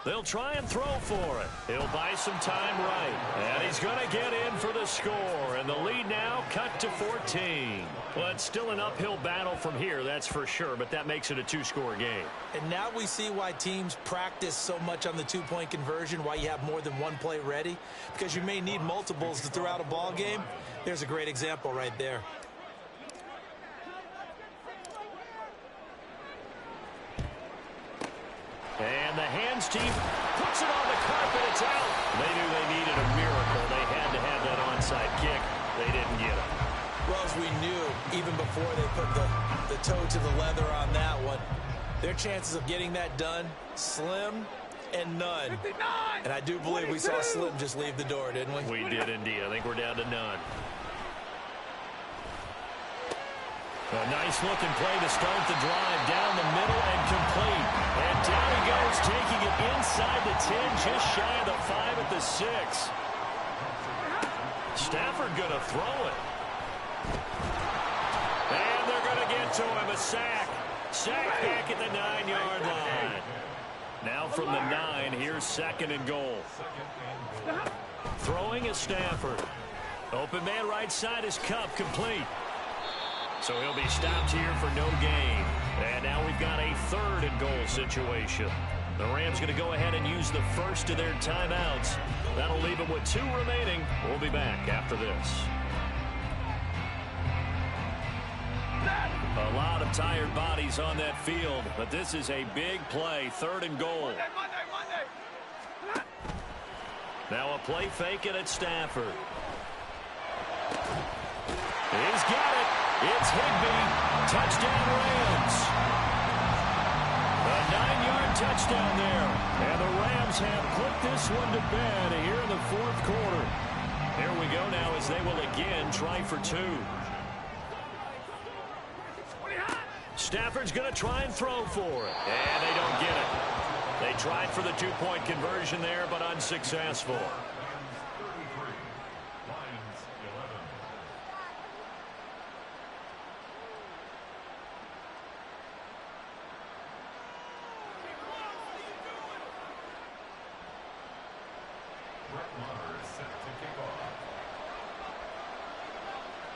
They'll try and throw for it. He'll buy some time right. And he's going to get in for the score. And the lead now cut to 14. Well, it's still an uphill battle from here, that's for sure. But that makes it a 2-score game. And now we see why teams practice so much on the 2-point conversion, why you have more than one play ready. Because you may need multiples to throw out a ball game. There's a great example right there. And the hands team puts it on the carpet. It's out. They knew they needed a miracle. They had to have that onside kick. They didn't get it. Well, as we knew, even before they put the toe to the leather on that one, their chances of getting that done, slim and none. 59, and I do believe we saw Slim just leave the door, didn't we? We did indeed. I think we're down to none. A nice-looking play to start the drive down the middle and complete. And down he goes, taking it inside the 10, just shy of the 5 at the 6. Stafford going to throw it. And they're going to get to him. A sack. Sack back at the 9-yard line. Now from the 9, here's 2nd and goal. Throwing is Stafford. Open man right side is Cup, complete. So he'll be stopped here for no gain. And now we've got a 3rd and goal situation. The Rams going to go ahead and use the first of their timeouts. That'll leave them with 2 remaining. We'll be back after this. A lot of tired bodies on that field, but this is a big play. 3rd and goal. Now a play fake it at Stafford. He's got it. It's Higbee. Touchdown Rams. A 9-yard touchdown there. And the Rams have put this one to bed here in the 4th quarter. Here we go now as they will again try for 2. Stafford's going to try and throw for it. And they don't get it. They tried for the 2-point conversion there, but unsuccessful.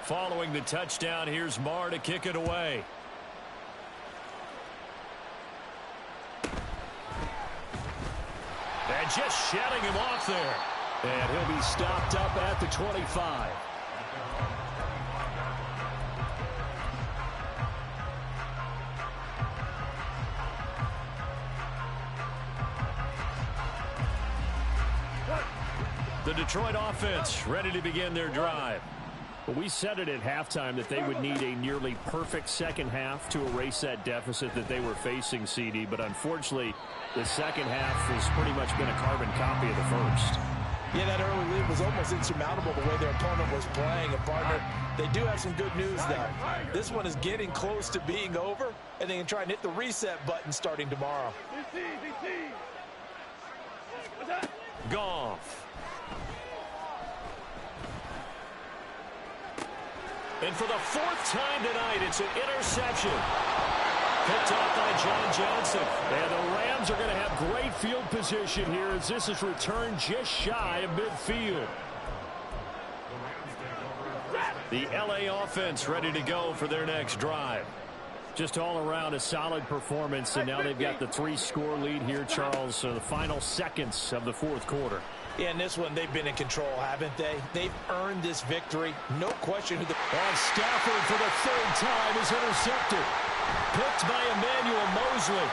Following the touchdown, here's Marr to kick it away. And just shutting him off there. And he'll be stopped up at the 25. The Detroit offense ready to begin their drive. We said it at halftime that they would need a nearly perfect second half to erase that deficit that they were facing, CD. But unfortunately, the second half has pretty much been a carbon copy of the first. Yeah, that early lead was almost insurmountable the way their opponent was playing. And, partner, they do have some good news, though. This one is getting close to being over, and they can try and hit the reset button starting tomorrow. Goff. And for the 4th time tonight, it's an interception. Picked off by John Johnson. And the Rams are going to have great field position here as this is returned just shy of midfield. The LA offense ready to go for their next drive. Just all around a solid performance, and now they've got the 3-score lead here, Charles. So the final seconds of the 4th quarter. Yeah, in this one, they've been in control, haven't they? They've earned this victory. No question. And Stafford for the 3rd time is intercepted. Picked by Emmanuel Mosley.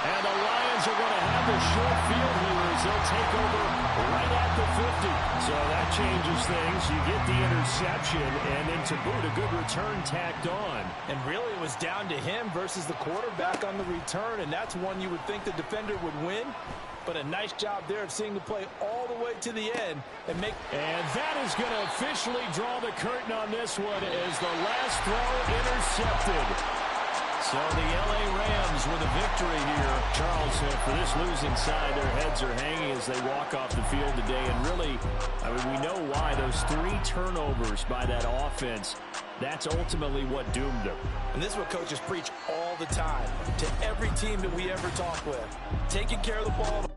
And the Lions are going to have the short field here as they'll take over right at the 50. So that changes things. You get the interception, and then to boot, a good return tacked on. And really, it was down to him versus the quarterback on the return, and that's one you would think the defender would win. But a nice job there of seeing the play all the way to the end and make. And that is going to officially draw the curtain on this one as the last throw intercepted. So the LA Rams with a victory here. Charles, for this losing side, their heads are hanging as they walk off the field today. And really, I mean, we know why. Those 3 turnovers by that offense, that's ultimately what doomed them. And this is what coaches preach all the time to every team that we ever talk with. Taking care of the ball.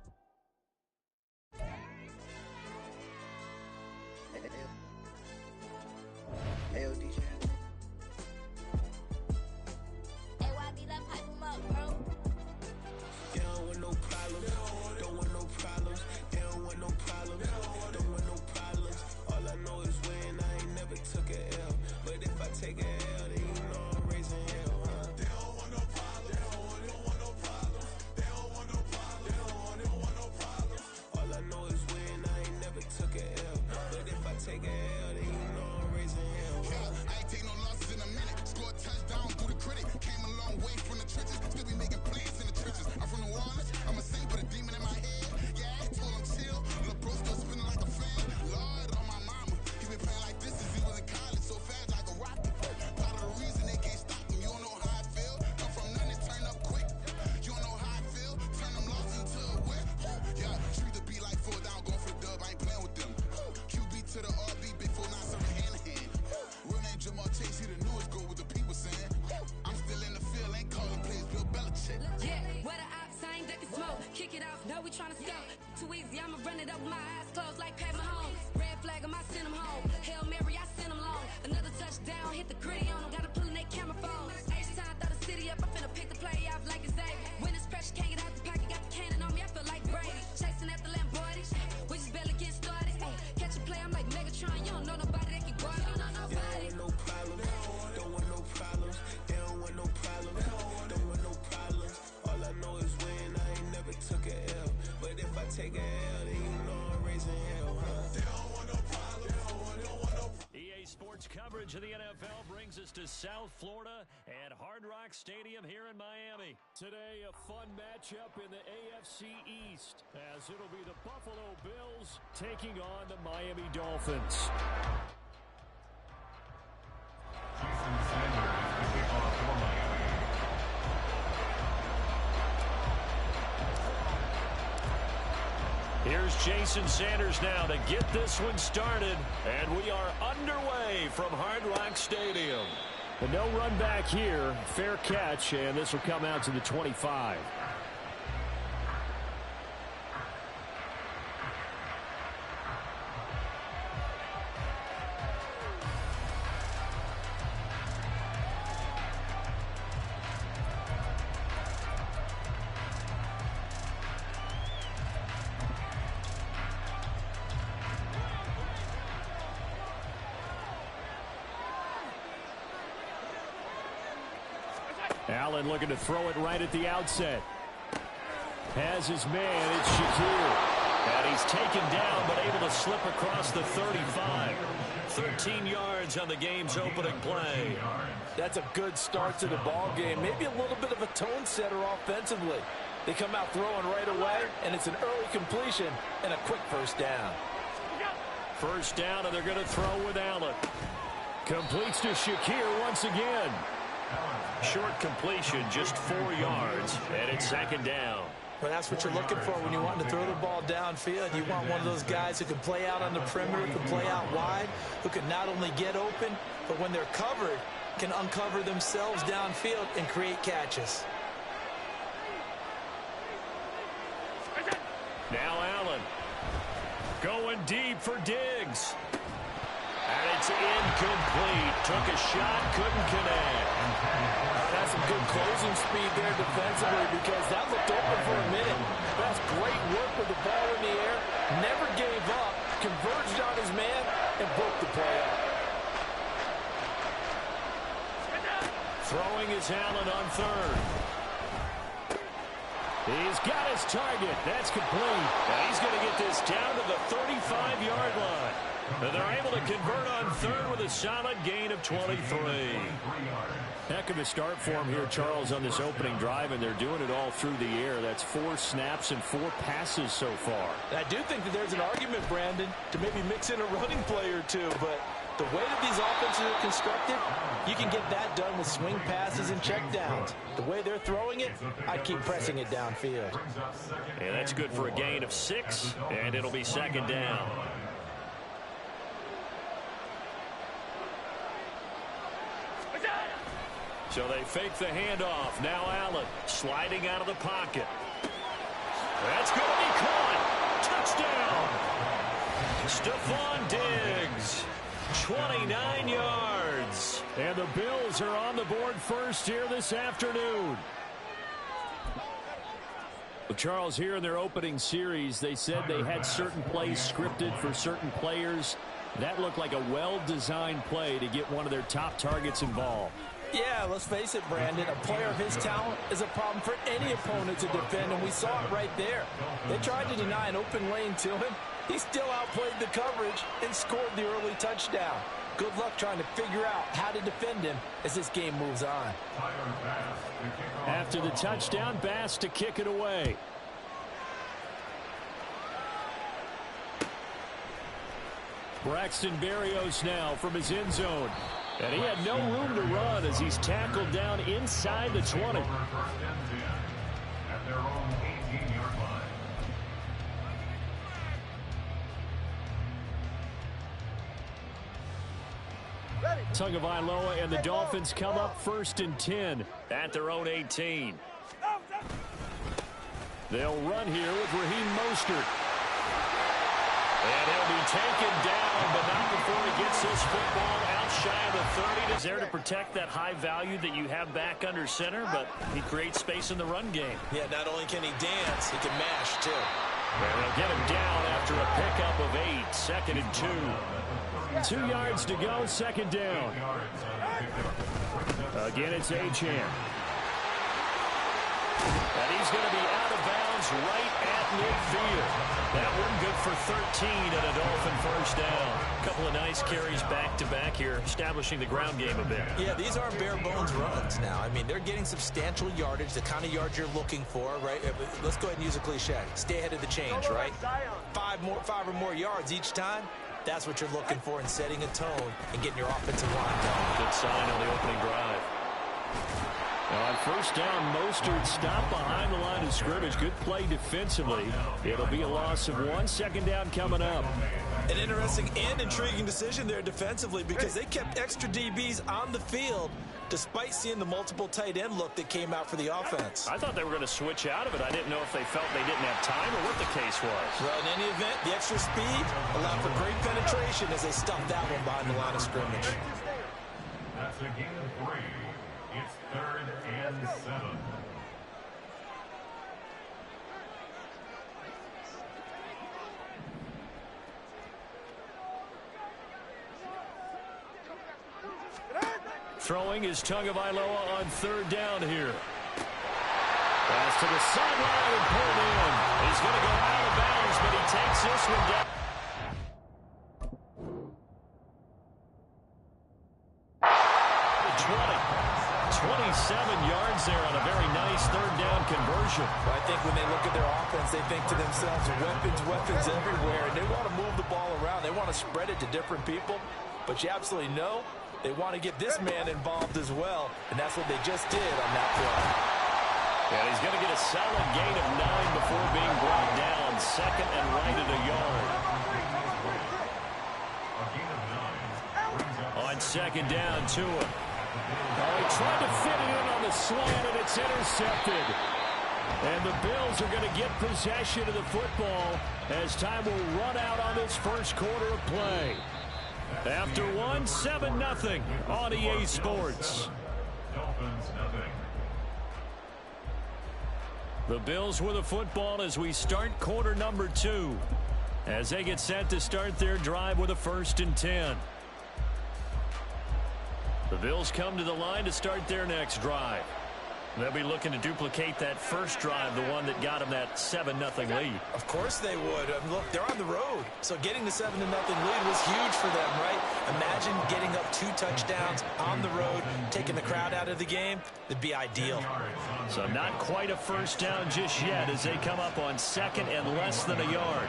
Coverage of the NFL brings us to South Florida at Hard Rock Stadium here in Miami. Today, a fun matchup in the AFC East, as it'll be the Buffalo Bills taking on the Miami Dolphins. Here's Jason Sanders now to get this one started, and we are underway from Hard Rock Stadium. And no run back here, fair catch, and this will come out to the 25. Allen looking to throw it right at the outset. Has his man, it's Shakir. And he's taken down, but able to slip across the 35. 13 yards on the game's opening play. That's a good start to the ball game. Maybe a little bit of a tone setter offensively. They come out throwing right away, and it's an early completion and a quick first down. First down, and they're going to throw with Allen. Completes to Shakir once again. Short completion, just 4 yards, and it's second down. Well, that's what you're looking for when you want to throw the ball downfield. You want one of those guys who can play out on the perimeter, can play out wide, who can not only get open, but when they're covered, can uncover themselves downfield and create catches. Now Allen. Going deep for Diggs. And it's incomplete. Took a shot, couldn't connect. That's some good closing speed there defensively because that looked open for a minute. That's great work with the ball in the air. Never gave up. Converged on his man and broke the play up. Throwing is Allen on third. He's got his target. That's complete. And he's going to get this down to the 35-yard line. And they're able to convert on third with a solid gain of 23. Heck of a start for him here, Charles, on this opening drive, and they're doing it all through the air. That's 4 snaps and 4 passes so far. I do think that there's an argument, Brandon, to maybe mix in a running play or two, but the way that these offenses are constructed, you can get that done with swing passes and checkdowns. The way they're throwing it, I'd keep pressing it downfield. And that's good for a gain of 6, and it'll be second down. So they fake the handoff. Now Allen sliding out of the pocket. That's going to be caught. Touchdown. Stephon Diggs. 29 yards. And the Bills are on the board first here this afternoon. Well, Charles, here in their opening series, they said they had certain plays scripted for certain players. That looked like a well-designed play to get one of their top targets involved. Yeah, let's face it, Brandon. A player of his talent is a problem for any opponent to defend, and we saw it right there. They tried to deny an open lane to him. He still outplayed the coverage and scored the early touchdown. Good luck trying to figure out how to defend him as this game moves on. After the touchdown, Bass to kick it away. Braxton Berrios now from his end zone. And he had no room to run as he's tackled down inside the 20. Tagovailoa and the Dolphins come up 1st and 10 at their own 18. They'll run here with Raheem Mostert. And he'll be taken down, but not before he gets this football out shy of the 30. He's there to protect that high value that you have back under center, but he creates space in the run game. Yeah, not only can he dance, he can mash, too. And they'll get him down after a pickup of 8, 2nd and 2. 2 yards to go, second down. Again, it's Achane. And he's going to be out of bounds right at midfield. That one good for 13 and a Dolphin first down. A couple of nice carries back-to-back here, establishing the ground game a bit. Yeah, these aren't bare-bones runs now. I mean, they're getting substantial yardage, the kind of yards you're looking for, right? Let's go ahead and use a cliche. Stay ahead of the change, right? 5 or more yards each time. That's what you're looking for in setting a tone and getting your offensive line going. Good sign on the opening drive. Now on first down, Mostert stopped behind the line of scrimmage. Good play defensively. It'll be a loss of 1. Second down coming up. An interesting and intriguing decision there defensively because they kept extra DBs on the field despite seeing the multiple tight end look that came out for the offense. I thought they were going to switch out of it. I didn't know if they felt they didn't have time or what the case was. Well, in any event, the extra speed allowed for great penetration as they stuffed that one behind the line of scrimmage. That's a gain of 3. It's 3rd and 7. Throwing is Tagovailoa on 3rd down here. Pass to the sideline and pulled in. He's going to go out of bounds, but he takes this one down. 27 yards there on a very nice third down conversion. Well, I think when they look at their offense, they think to themselves, weapons everywhere, and they want to move the ball around. They want to spread it to different people, but you absolutely know they want to get this man involved as well, and that's what they just did on that play. And he's going to get a solid gain of 9 before being brought down. Second and right at a yard. On second down, Tua. Oh, he tried to fit it in on the slant, and it's intercepted. And the Bills are going to get possession of the football as time will run out on this first quarter of play. After one, 7-0 on EA Sports. The Bills with the football as we start quarter number 2. As they get set to start their drive with a 1st and 10. The Bills come to the line to start their next drive. They'll be looking to duplicate that first drive, the one that got them that 7-0 lead. Of course they would. Look, they're on the road, so getting the 7-0 lead was huge for them, right? Imagine getting up 2 touchdowns on the road, taking the crowd out of the game. It'd be ideal. So not quite a first down just yet as they come up on second and less than a yard.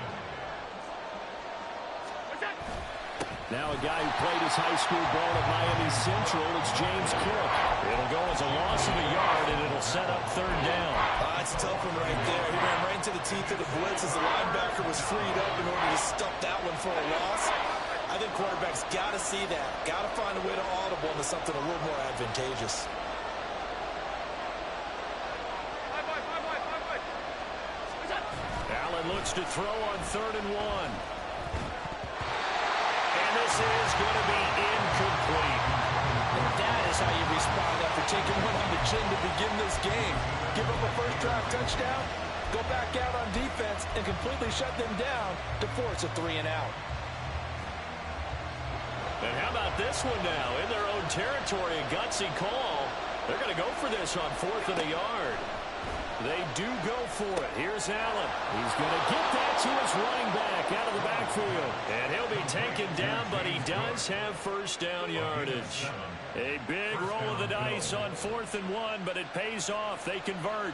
Now a guy who played his high school ball at Miami Central, it's James Cook. It'll go as a loss of a yard, and it'll set up third down. That's a tough one right there. He ran right into the teeth of the blitz as the linebacker was freed up in order to stuff that one for a loss. I think quarterbacks got to see that. Got to find a way to audible into something a little more advantageous. Allen looks to throw on 3rd and 1. This is going to be incomplete. And that is how you respond after taking one on the chin to begin this game. Give up a first drive touchdown, go back out on defense, and completely shut them down to force a 3 and out. And how about this one now? In their own territory, a gutsy call. They're going to go for this on 4th and a yard. They do go for it. Here's Allen. He's going to get that to his running back out of the backfield. And he'll be taken down, but he does have first down yardage. A big roll of the dice on 4th and 1, but it pays off. They convert.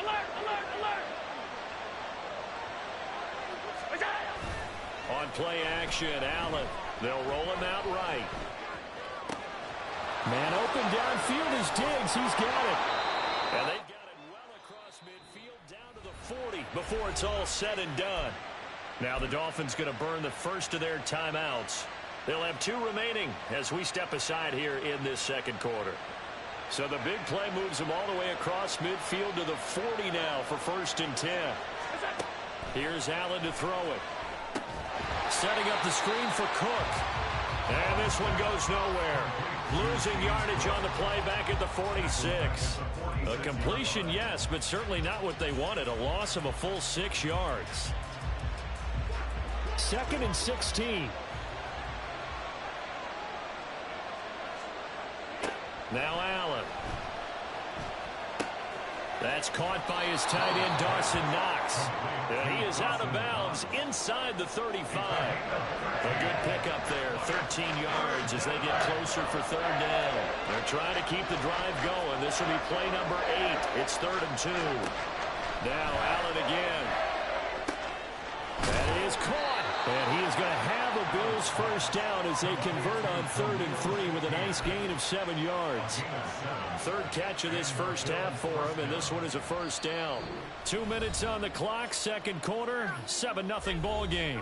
Alert, alert, alert. On play action, Allen. They'll roll him out right. Man open downfield is Diggs. He's got it. And they've got it well across midfield down to the 40 before it's all said and done. Now the Dolphins going to burn the first of their timeouts. They'll have 2 remaining as we step aside here in this second quarter. So the big play moves them all the way across midfield to the 40 now for 1st and 10. Here's Allen to throw it. Setting up the screen for Cook. And this one goes nowhere. Losing yardage on the play back at the 46. A completion, yes, but certainly not what they wanted. A loss of a full 6 yards. 2nd and 16. Now Allen. That's caught by his tight end, Dawson Knox. And he is out of bounds inside the 35. A good pickup there, 13 yards as they get closer for 3rd down. They're trying to keep the drive going. This will be play number 8. It's 3rd and 2. Now Allen again. That is caught. And he is going to have a Bills first down as they convert on 3rd and 3 with a nice gain of 7 yards. 3rd catch of this first half for him, and this one is a first down. 2 minutes on the clock, second quarter, 7-0 ball game.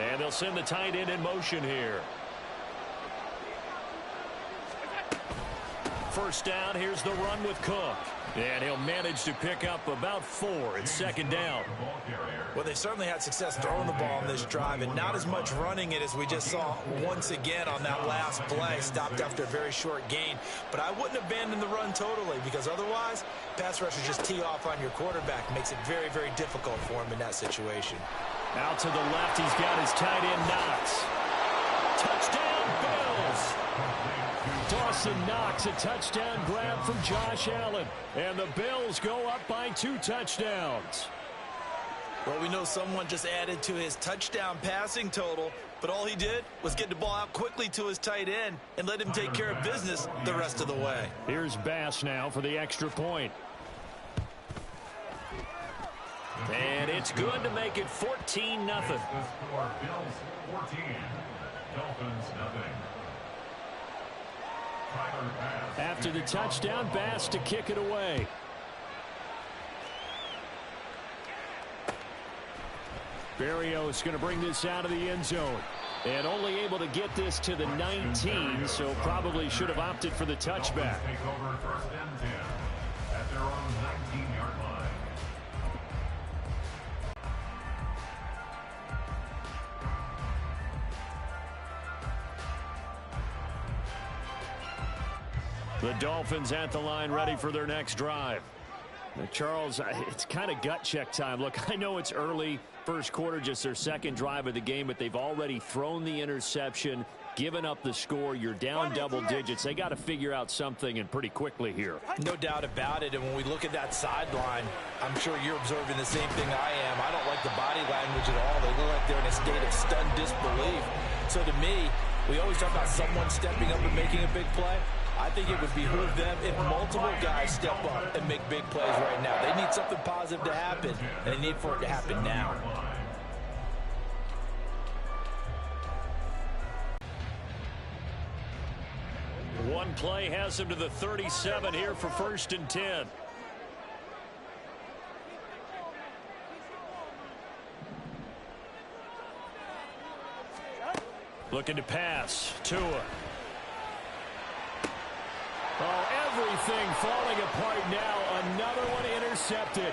And they'll send the tight end in motion here. First down, here's the run with Cook. And he'll manage to pick up about 4. It's 2nd down. Well, they certainly had success throwing the ball on this drive, and not as much running it as we just saw once again on that last play. Stopped after a very short gain. But I wouldn't abandon the run totally, because otherwise, pass rushers just tee off on your quarterback. Makes it very, very difficult for him in that situation. Out to the left, he's got his tight end, Knox. Touchdown, Bills. Dawson Knox, a touchdown grab from Josh Allen. And the Bills go up by 2 touchdowns. Well, we know someone just added to his touchdown passing total, but all he did was get the ball out quickly to his tight end and let him take care of business the rest of the way. Here's Bass now for the extra point. And it's good to make it 14-0. The score, Bills 14, Dolphins nothing. After the touchdown, Bass to kick it away. Berrios going to bring this out of the end zone. And only able to get this to the 19, so probably should have opted for the touchback. Take over 1st and 10 at their own 19-yard line. The Dolphins at the line, ready for their next drive. Now, Charles, it's kind of gut check time. Look, I know it's early, first quarter, just their second drive of the game, but they've already thrown the interception, given up the score. You're down double digits. They got to figure out something, and pretty quickly here. No doubt about it. And when we look at that sideline, I'm sure you're observing the same thing I am. I don't like the body language at all. They look like they're in a state of stunned disbelief. So to me, we always talk about someone stepping up and making a big play. I think it would behoove them if multiple guys step up and make big plays right now. They need something positive to happen, and they need for it to happen now. One play has him to the 37 here for 1st and 10. Looking to pass. Tua. Oh, everything falling apart now. Another one intercepted.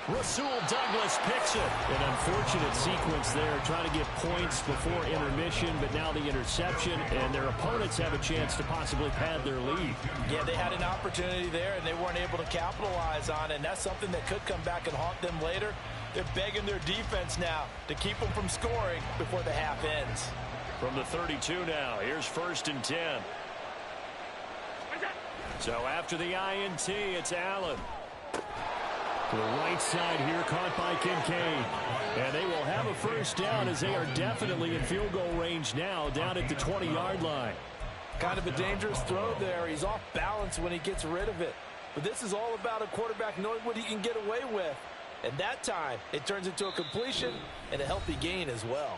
Rasul Douglas picks it. An unfortunate sequence there, trying to get points before intermission, but now the interception, and their opponents have a chance to possibly pad their lead. Yeah, they had an opportunity there, and they weren't able to capitalize on it, and that's something that could come back and haunt them later. They're begging their defense now to keep them from scoring before the half ends. From the 32 now, here's 1st and 10. So after the INT, it's Allen. To the right side here, caught by Kincaid. And they will have a first down as they are definitely in field goal range now, down at the 20-yard line. Kind of a dangerous throw there. He's off balance when he gets rid of it. But this is all about a quarterback knowing what he can get away with. And that time, it turns into a completion and a healthy gain as well.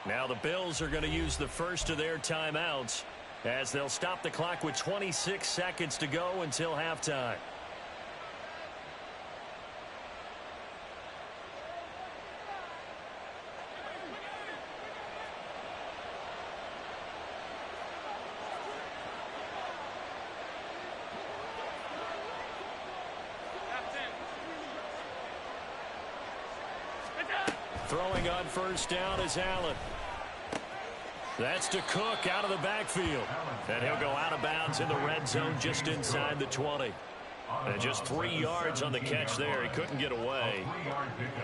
Now the Bills are going to use the first of their timeouts, as they'll stop the clock with 26 seconds to go until halftime. Throwing on first down is Allen. That's to Cook out of the backfield. And he'll go out of bounds in the red zone just inside the 20. And just 3 yards on the catch there. He couldn't get away.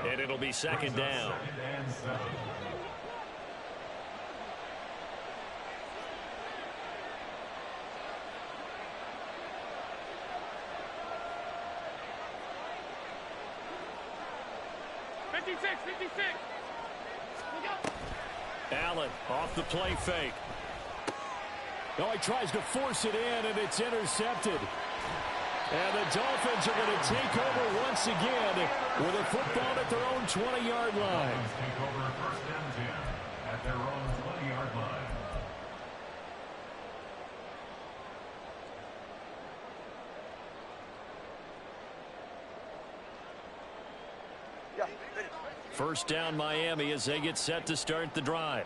And it'll be 2nd down. Allen off the play fake. Oh, he tries to force it in, and it's intercepted. And the Dolphins are going to take over once again with a football at their own 20-yard line. Take over 1st and 10 at their own 20-yard line. First down Miami as they get set to start the drive.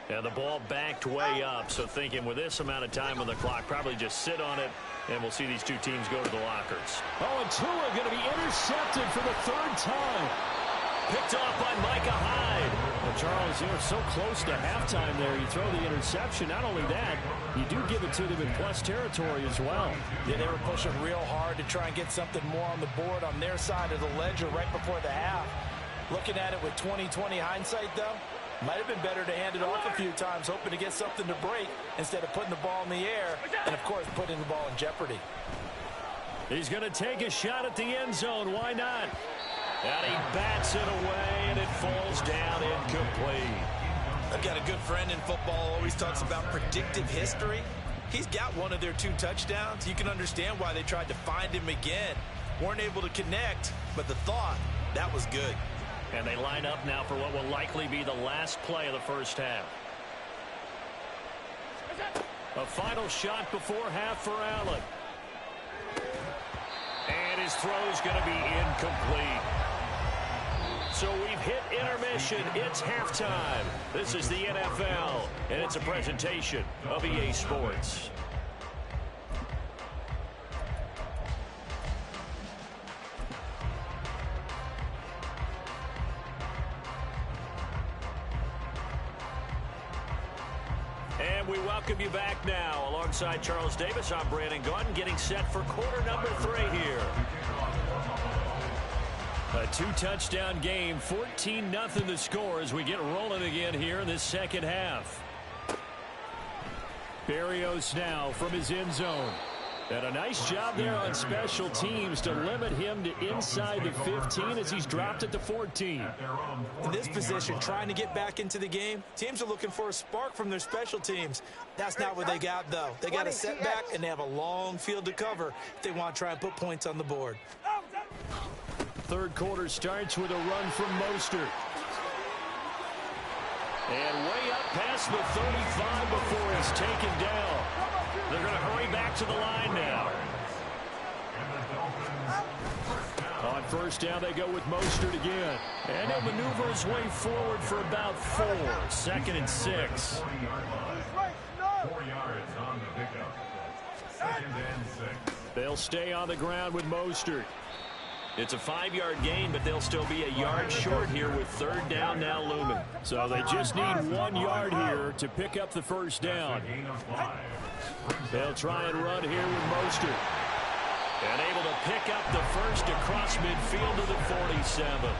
And the ball backed way up, so thinking with this amount of time on the clock, probably just sit on it, and we'll see these two teams go to the lockers. Oh, and Tua going to be intercepted for the 3rd time. Picked off by Micah Hyde. Well, Charles, you were so close to halftime there. You throw the interception. Not only that, you do give it to them in plus territory as well. Yeah, they were pushing real hard to try and get something more on the board on their side of the ledger right before the half. Looking at it with 20/20 hindsight, though, Might have been better to hand it off a few times, hoping to get something to break instead of putting the ball in the air and, of course, putting the ball in jeopardy. He's going to take a shot at the end zone. Why not? And he bats it away, and it falls down incomplete. I've got a good friend in football, always talks about predictive history. He's got one of their 2 touchdowns. You can understand why they tried to find him again. Weren't able to connect, but the thought, that was good. And they line up now for what will likely be the last play of the first half. A final shot before half for Allen. And his throw's going to be incomplete. So we've hit intermission. It's halftime. This is the NFL, and it's a presentation of EA Sports. And we welcome you back now. Alongside Charles Davis, I'm Brandon Gaudin, getting set for quarter number 3 here. A 2-touchdown game, 14-0 the score as we get rolling again here in this second half. Berrios now from his end zone. And a nice job there on special teams to limit him to inside the 15 as he's dropped at the 14. In this position, trying to get back into the game, teams are looking for a spark from their special teams. That's not what they got, though. They got a setback, and they have a long field to cover if they want to try and put points on the board. Third quarter starts with a run from Mostert. And way up past the 35 before he's taken down. They're going to hurry back to the line now. On first down, they go with Mostert again. And he'll maneuver his way forward for about 4. 2nd and 6. 4 yards on the pickup. 2nd and 6. They'll stay on the ground with Mostert. It's a 5-yard gain, but they'll still be a yard short here with 3rd down now looming. So they just need 1 yard here to pick up the first down. They'll try and run here with Mostert. And able to pick up the first across midfield to the 47.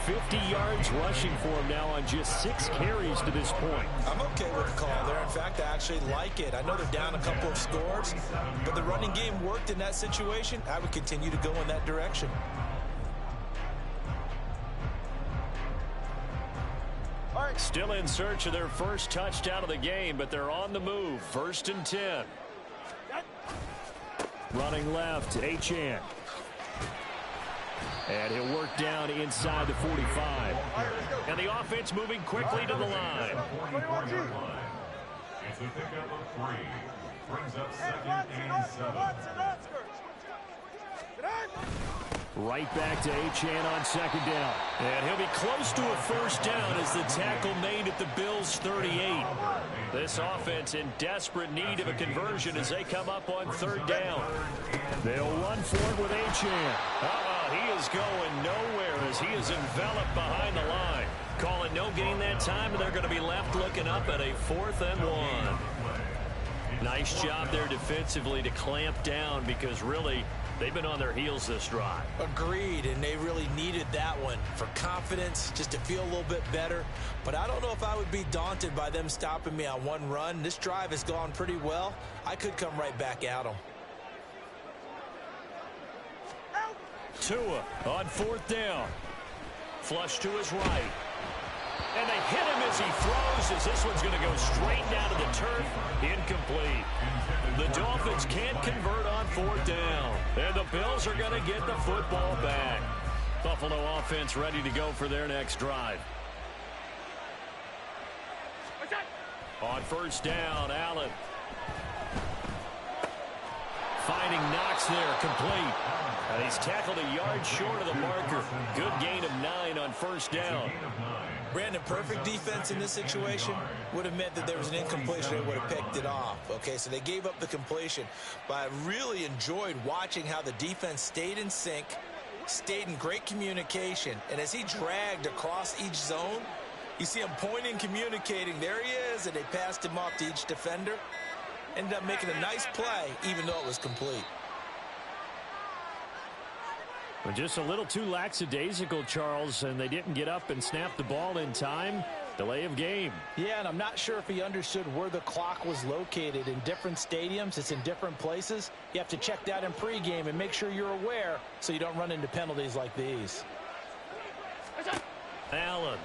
50 yards rushing for him now on just 6 carries to this point. I'm okay with the call there. In fact, I actually like it. I know they're down a couple of scores, but the running game worked in that situation. I would continue to go in that direction. Still in search of their first touchdown of the game, but they're on the move. 1st and 10. Running left, Achane. And he'll work down inside the 45. And the offense moving quickly to the line. It's a pickup of 3. Brings up 2nd and 7. Right back to Achane on 2nd down. And he'll be close to a first down as the tackle made at the Bills' 38. This offense in desperate need of a conversion as they come up on 3rd down. They'll run for it with Achane. He is going nowhere as he is enveloped behind the line. Call it no gain that time, and they're going to be left looking up at a 4th and 1. Nice job there defensively to clamp down because really they've been on their heels this drive. Agreed, and they really needed that one for confidence, just to feel a little bit better. But I don't know if I would be daunted by them stopping me on 1 run. This drive has gone pretty well. I could come right back at them. Tua on 4th down. Flush to his right. And they hit him as he throws, as this one's going to go straight down to the turf. Incomplete. The Dolphins can't convert on 4th down. And the Bills are going to get the football back. Buffalo offense ready to go for their next drive. On 1st down, Allen. Finding Knox there, complete. And he's tackled a yard short of the marker. Good gain of 9 on 1st down. Brandon, perfect defense in this situation would have meant that there was an incompletion. They would have picked it off. Okay, so they gave up the completion. But I really enjoyed watching how the defense stayed in sync, stayed in great communication. And as he dragged across each zone, you see him pointing, communicating. There he is, and they passed him off to each defender. Ended up making a nice play, even though it was complete. Just a little too lackadaisical, Charles, and they didn't get up and snap the ball in time. Delay of game. Yeah, and I'm not sure if he understood where the clock was located. In different stadiums, it's in different places. You have to check that in pregame and make sure you're aware so you don't run into penalties like these. Allen.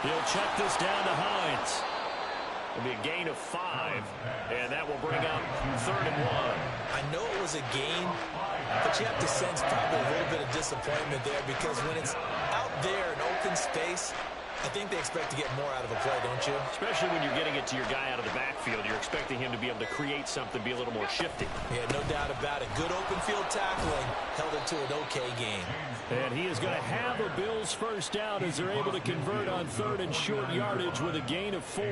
He'll check this down to Hines. It'll be a gain of 5, and that will bring up 3rd and 1. I know it was a gain, but you have to sense probably a little bit of disappointment there because when it's out there in open space, I think they expect to get more out of a play, don't you? Especially when you're getting it to your guy out of the backfield. You're expecting him to be able to create something, be a little more shifty. Yeah, no doubt about it. Good open field tackling held it to an okay game. And he is going to have a Bills first down as they're able to convert on 3rd and short yardage with a gain of 4.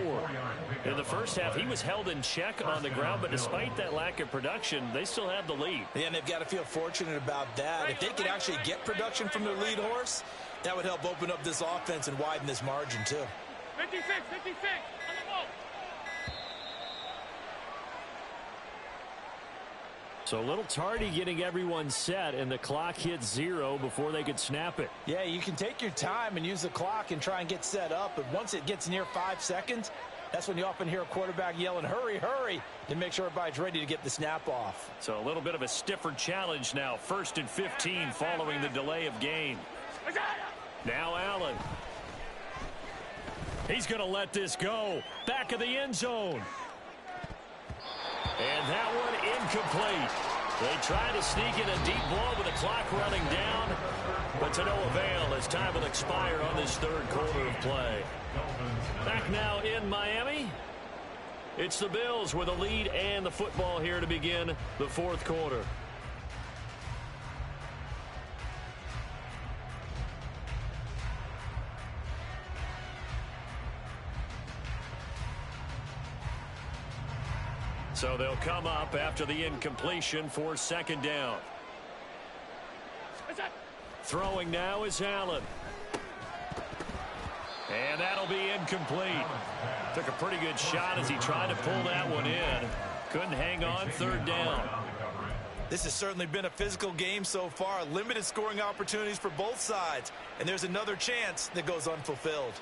In the first half, he was held in check on the ground, but despite that lack of production, they still have the lead. Yeah, and they've got to feel fortunate about that. If they could actually get production from their lead horse, that would help open up this offense and widen this margin, too. 56, 56, on the ball. So a little tardy getting everyone set, and the clock hits 0 before they could snap it. Yeah, you can take your time and use the clock and try and get set up, but once it gets near 5 seconds, that's when you often hear a quarterback yelling, hurry, hurry, to make sure everybody's ready to get the snap off. So a little bit of a stiffer challenge now. 1st and 15 following the delay of game. Now Allen. He's going to let this go. Back of the end zone. And that one incomplete. They try to sneak in a deep blow with the clock running down, but to no avail as time will expire on this 3rd quarter of play. Back now in Miami. It's the Bills with a lead and the football here to begin the 4th quarter. So they'll come up after the incompletion for 2nd down. Throwing now is Allen. And that'll be incomplete. Took a pretty good shot as he tried to pull that one in. Couldn't hang on. 3rd down. This has certainly been a physical game so far. Limited scoring opportunities for both sides. And there's another chance that goes unfulfilled.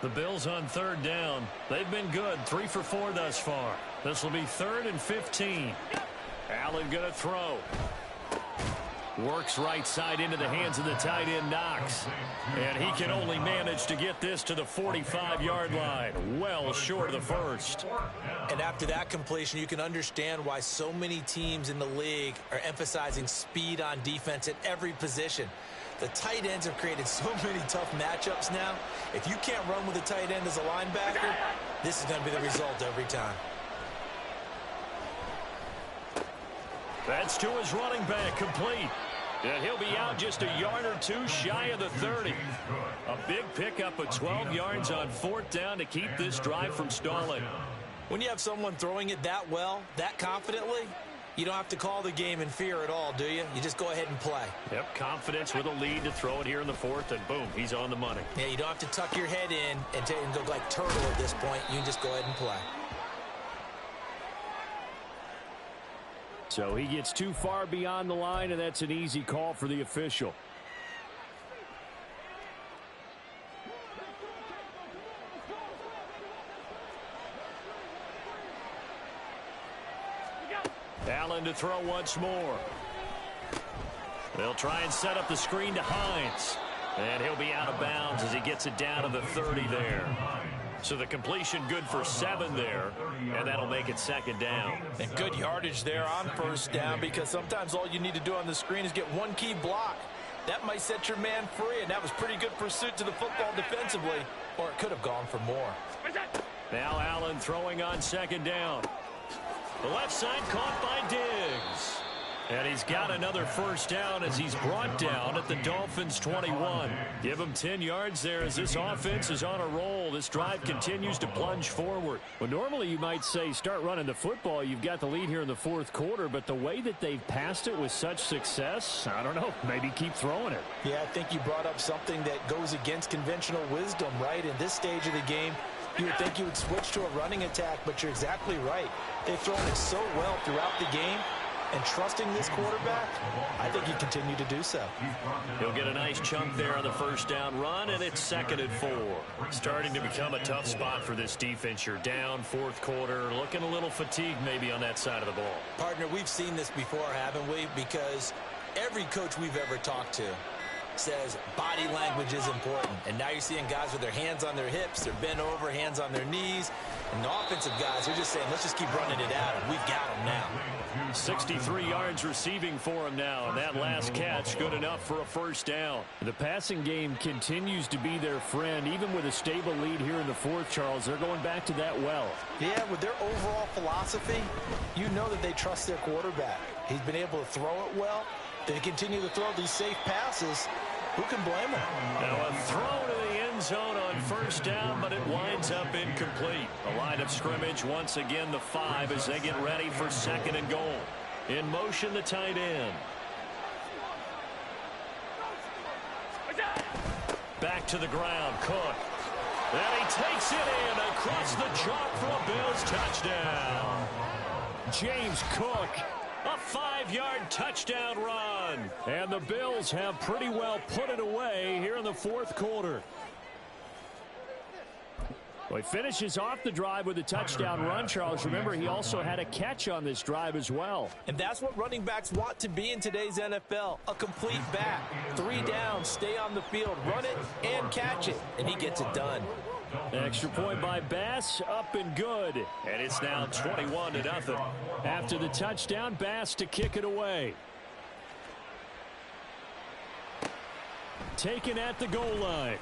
The Bills on 3rd down. They've been good. 3 for 4 thus far. This will be 3rd and 15. Allen going to throw. Works right side into the hands of the tight end Knox. And he can only manage to get this to the 45-yard line. Well short of the first. And after that completion, you can understand why so many teams in the league are emphasizing speed on defense at every position. The tight ends have created so many tough matchups now. If you can't run with a tight end as a linebacker, this is going to be the result every time. That's to his running back, complete. And he'll be out just a yard or 2 shy of the 30. A big pickup of 12 yards on 4th down to keep this drive from stalling. When you have someone throwing it that well, that confidently, you don't have to call the game in fear at all, do you? You just go ahead and play. Yep, confidence with a lead to throw it here in the 4th, and boom, he's on the money. Yeah, you don't have to tuck your head in and go like turtle at this point. You can just go ahead and play. So he gets too far beyond the line, and that's an easy call for the official. Allen to throw once more. They'll try and set up the screen to Hines. And he'll be out of bounds as he gets it down to the 30 there. So the completion good for 7 there, and that'll make it 2nd down. And good yardage there on 1st down, because sometimes all you need to do on the screen is get one key block. That might set your man free, and that was pretty good pursuit to the football defensively, or it could have gone for more. Now Allen throwing on 2nd down. The left side caught by Diggs. And he's got another 1st down as he's brought down at the Dolphins' 21. Give him 10 yards there as this offense is on a roll. This drive continues to plunge forward. Well, normally you might say start running the football. You've got the lead here in the 4th quarter, but the way that they've passed it with such success, I don't know, maybe keep throwing it. Yeah, I think you brought up something that goes against conventional wisdom, right? In this stage of the game, you would think you would switch to a running attack, but you're exactly right. They've thrown it so well throughout the game. And trusting this quarterback, I think he continued to do so. He'll get a nice chunk there on the first down run, and it's 2nd and 4. Starting to become a tough spot for this defense. You're down, 4th quarter, looking a little fatigued maybe on that side of the ball. Partner, we've seen this before, haven't we? Because every coach we've ever talked to says body language is important. And now you're seeing guys with their hands on their hips, they're bent over, hands on their knees. And the offensive guys are just saying, let's just keep running it out, and we've got them now. 63 yards receiving for him now, and that last catch good enough for a first down. The passing game continues to be their friend. Even with a stable lead here in the 4th, Charles, they're going back to that well. Yeah, with their overall philosophy, you know that they trust their quarterback. He's been able to throw it well. They continue to throw these safe passes. Who can blame them? Now a throw to the end zone on first down, but it winds up incomplete. The line of scrimmage once again the 5 as they get ready for 2nd and goal. In motion, the tight end. Back to the ground, Cook. And he takes it in across the chalk for a Bills touchdown. James Cook. A 5-yard touchdown run. And the Bills have pretty well put it away here in the 4th quarter. Well, he finishes off the drive with a touchdown run, Charles. Remember, he also had a catch on this drive as well. And that's what running backs want to be in today's NFL, a complete back. 3 downs, stay on the field, run it, and catch it. And he gets it done. Extra point by Bass, up and good. And it's now 21-0. After the touchdown, Bass to kick it away. Taken at the goal line.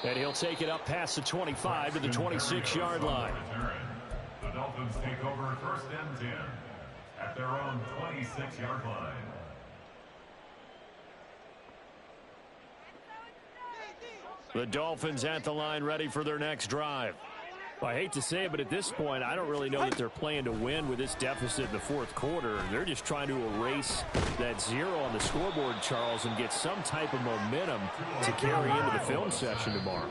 And he'll take it up past the 25 to the 26-yard line. The Dolphins take over 1st and 10 at their own 26-yard line. The Dolphins at the line, ready for their next drive. Well, I hate to say it, but at this point, I don't really know that they're playing to win with this deficit in the 4th quarter. They're just trying to erase that 0 on the scoreboard, Charles, and get some type of momentum to carry into the film session tomorrow.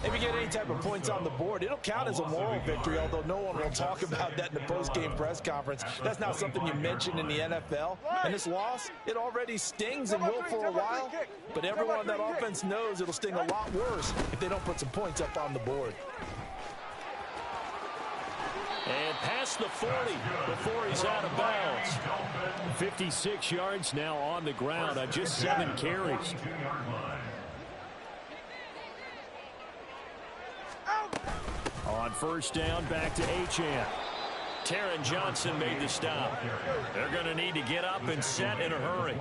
If you get any type of points on the board, it'll count as a moral victory, although no one will talk about that in the post-game press conference. That's not something you mention in the NFL. And this loss, it already stings and will for a while, but everyone on that offense knows it'll sting a lot worse if they don't put some points up on the board. And past the 40 before he's out of bounds. 56 yards now on the ground on just 7 carries. On first down, back to Achane. Taron Johnson made the stop. They're going to need to get up and set in a hurry.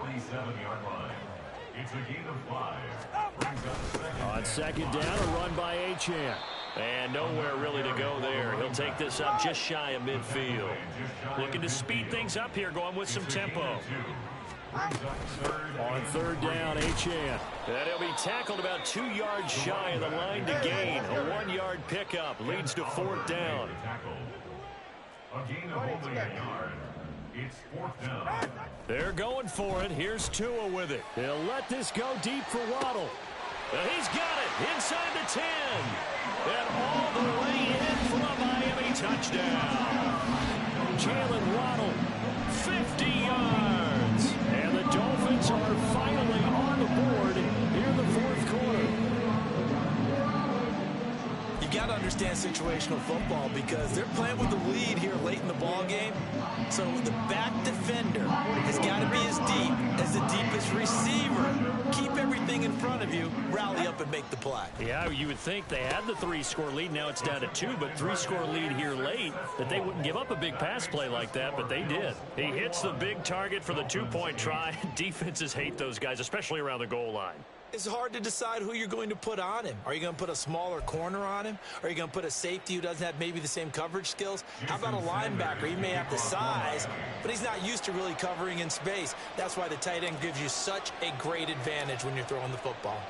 On 2nd down, a run by Achane. And nowhere really to go there. He'll take this up just shy of midfield. Looking to speed things up here, going with some tempo. On 3rd down, Achane. And he'll be tackled about 2 yards shy of the line to gain. A 1-yard pickup leads to 4th down. A gain of only a yard. It's 4th down. They're going for it. Here's Tua with it. They'll let this go deep for Waddle. He's got it inside the 10. And all the way in for a Miami touchdown. Jalen Waddle, 50 yards. And the Dolphins are finally on the board here in the 4th quarter. You got to understand situational football because they're playing with the lead here late in the ball game. So the back defender has got to be as deep as the deepest receiver. Keep everything in front of you, rally up and make the play. Yeah, you would think they had the 3-score lead. Now it's down to 2, but 3-score lead here late, that they wouldn't give up a big pass play like that, but they did. He hits the big target for the 2-point try. Defenses hate those guys, especially around the goal line. It's hard to decide who you're going to put on him. Are you going to put a smaller corner on him? Are you going to put a safety who doesn't have maybe the same coverage skills? How about a linebacker? He may have the size, but he's not used to really covering in space. That's why the tight end gives you such a great advantage when you're throwing the football.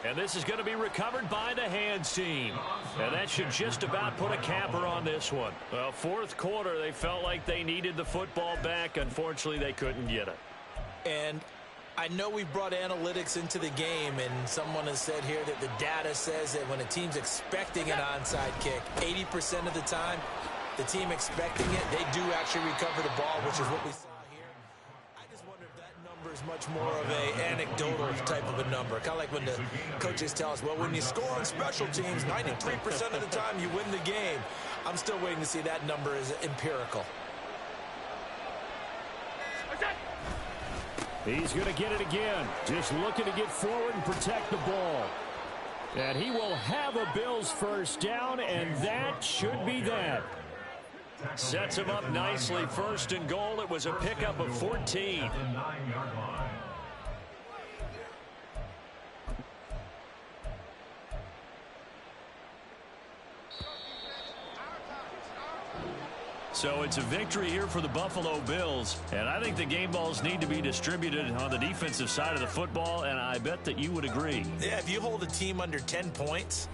And this is going to be recovered by the hands team. And that should just about put a capper on this one. Well, 4th quarter, they felt like they needed the football back. Unfortunately, they couldn't get it. And I know we brought analytics into the game, and someone has said here that the data says that when a team's expecting an onside kick, 80% of the time, the team expecting it, they do actually recover the ball, which is what we saw here. I just wonder if that number is much more of a anecdotal type of a number. Kind of like when the coaches tell us, well, when you score on special teams, 93% of the time you win the game. I'm still waiting to see that number is empirical. He's going to get it again. Just looking to get forward and protect the ball. And he will have a Bills first down, and that should be that. Sets him up nicely. First and goal. It was a pickup of 14. So it's a victory here for the Buffalo Bills. And I think the game balls need to be distributed on the defensive side of the football, and I bet that you would agree. Yeah, if you hold a team under 10 points,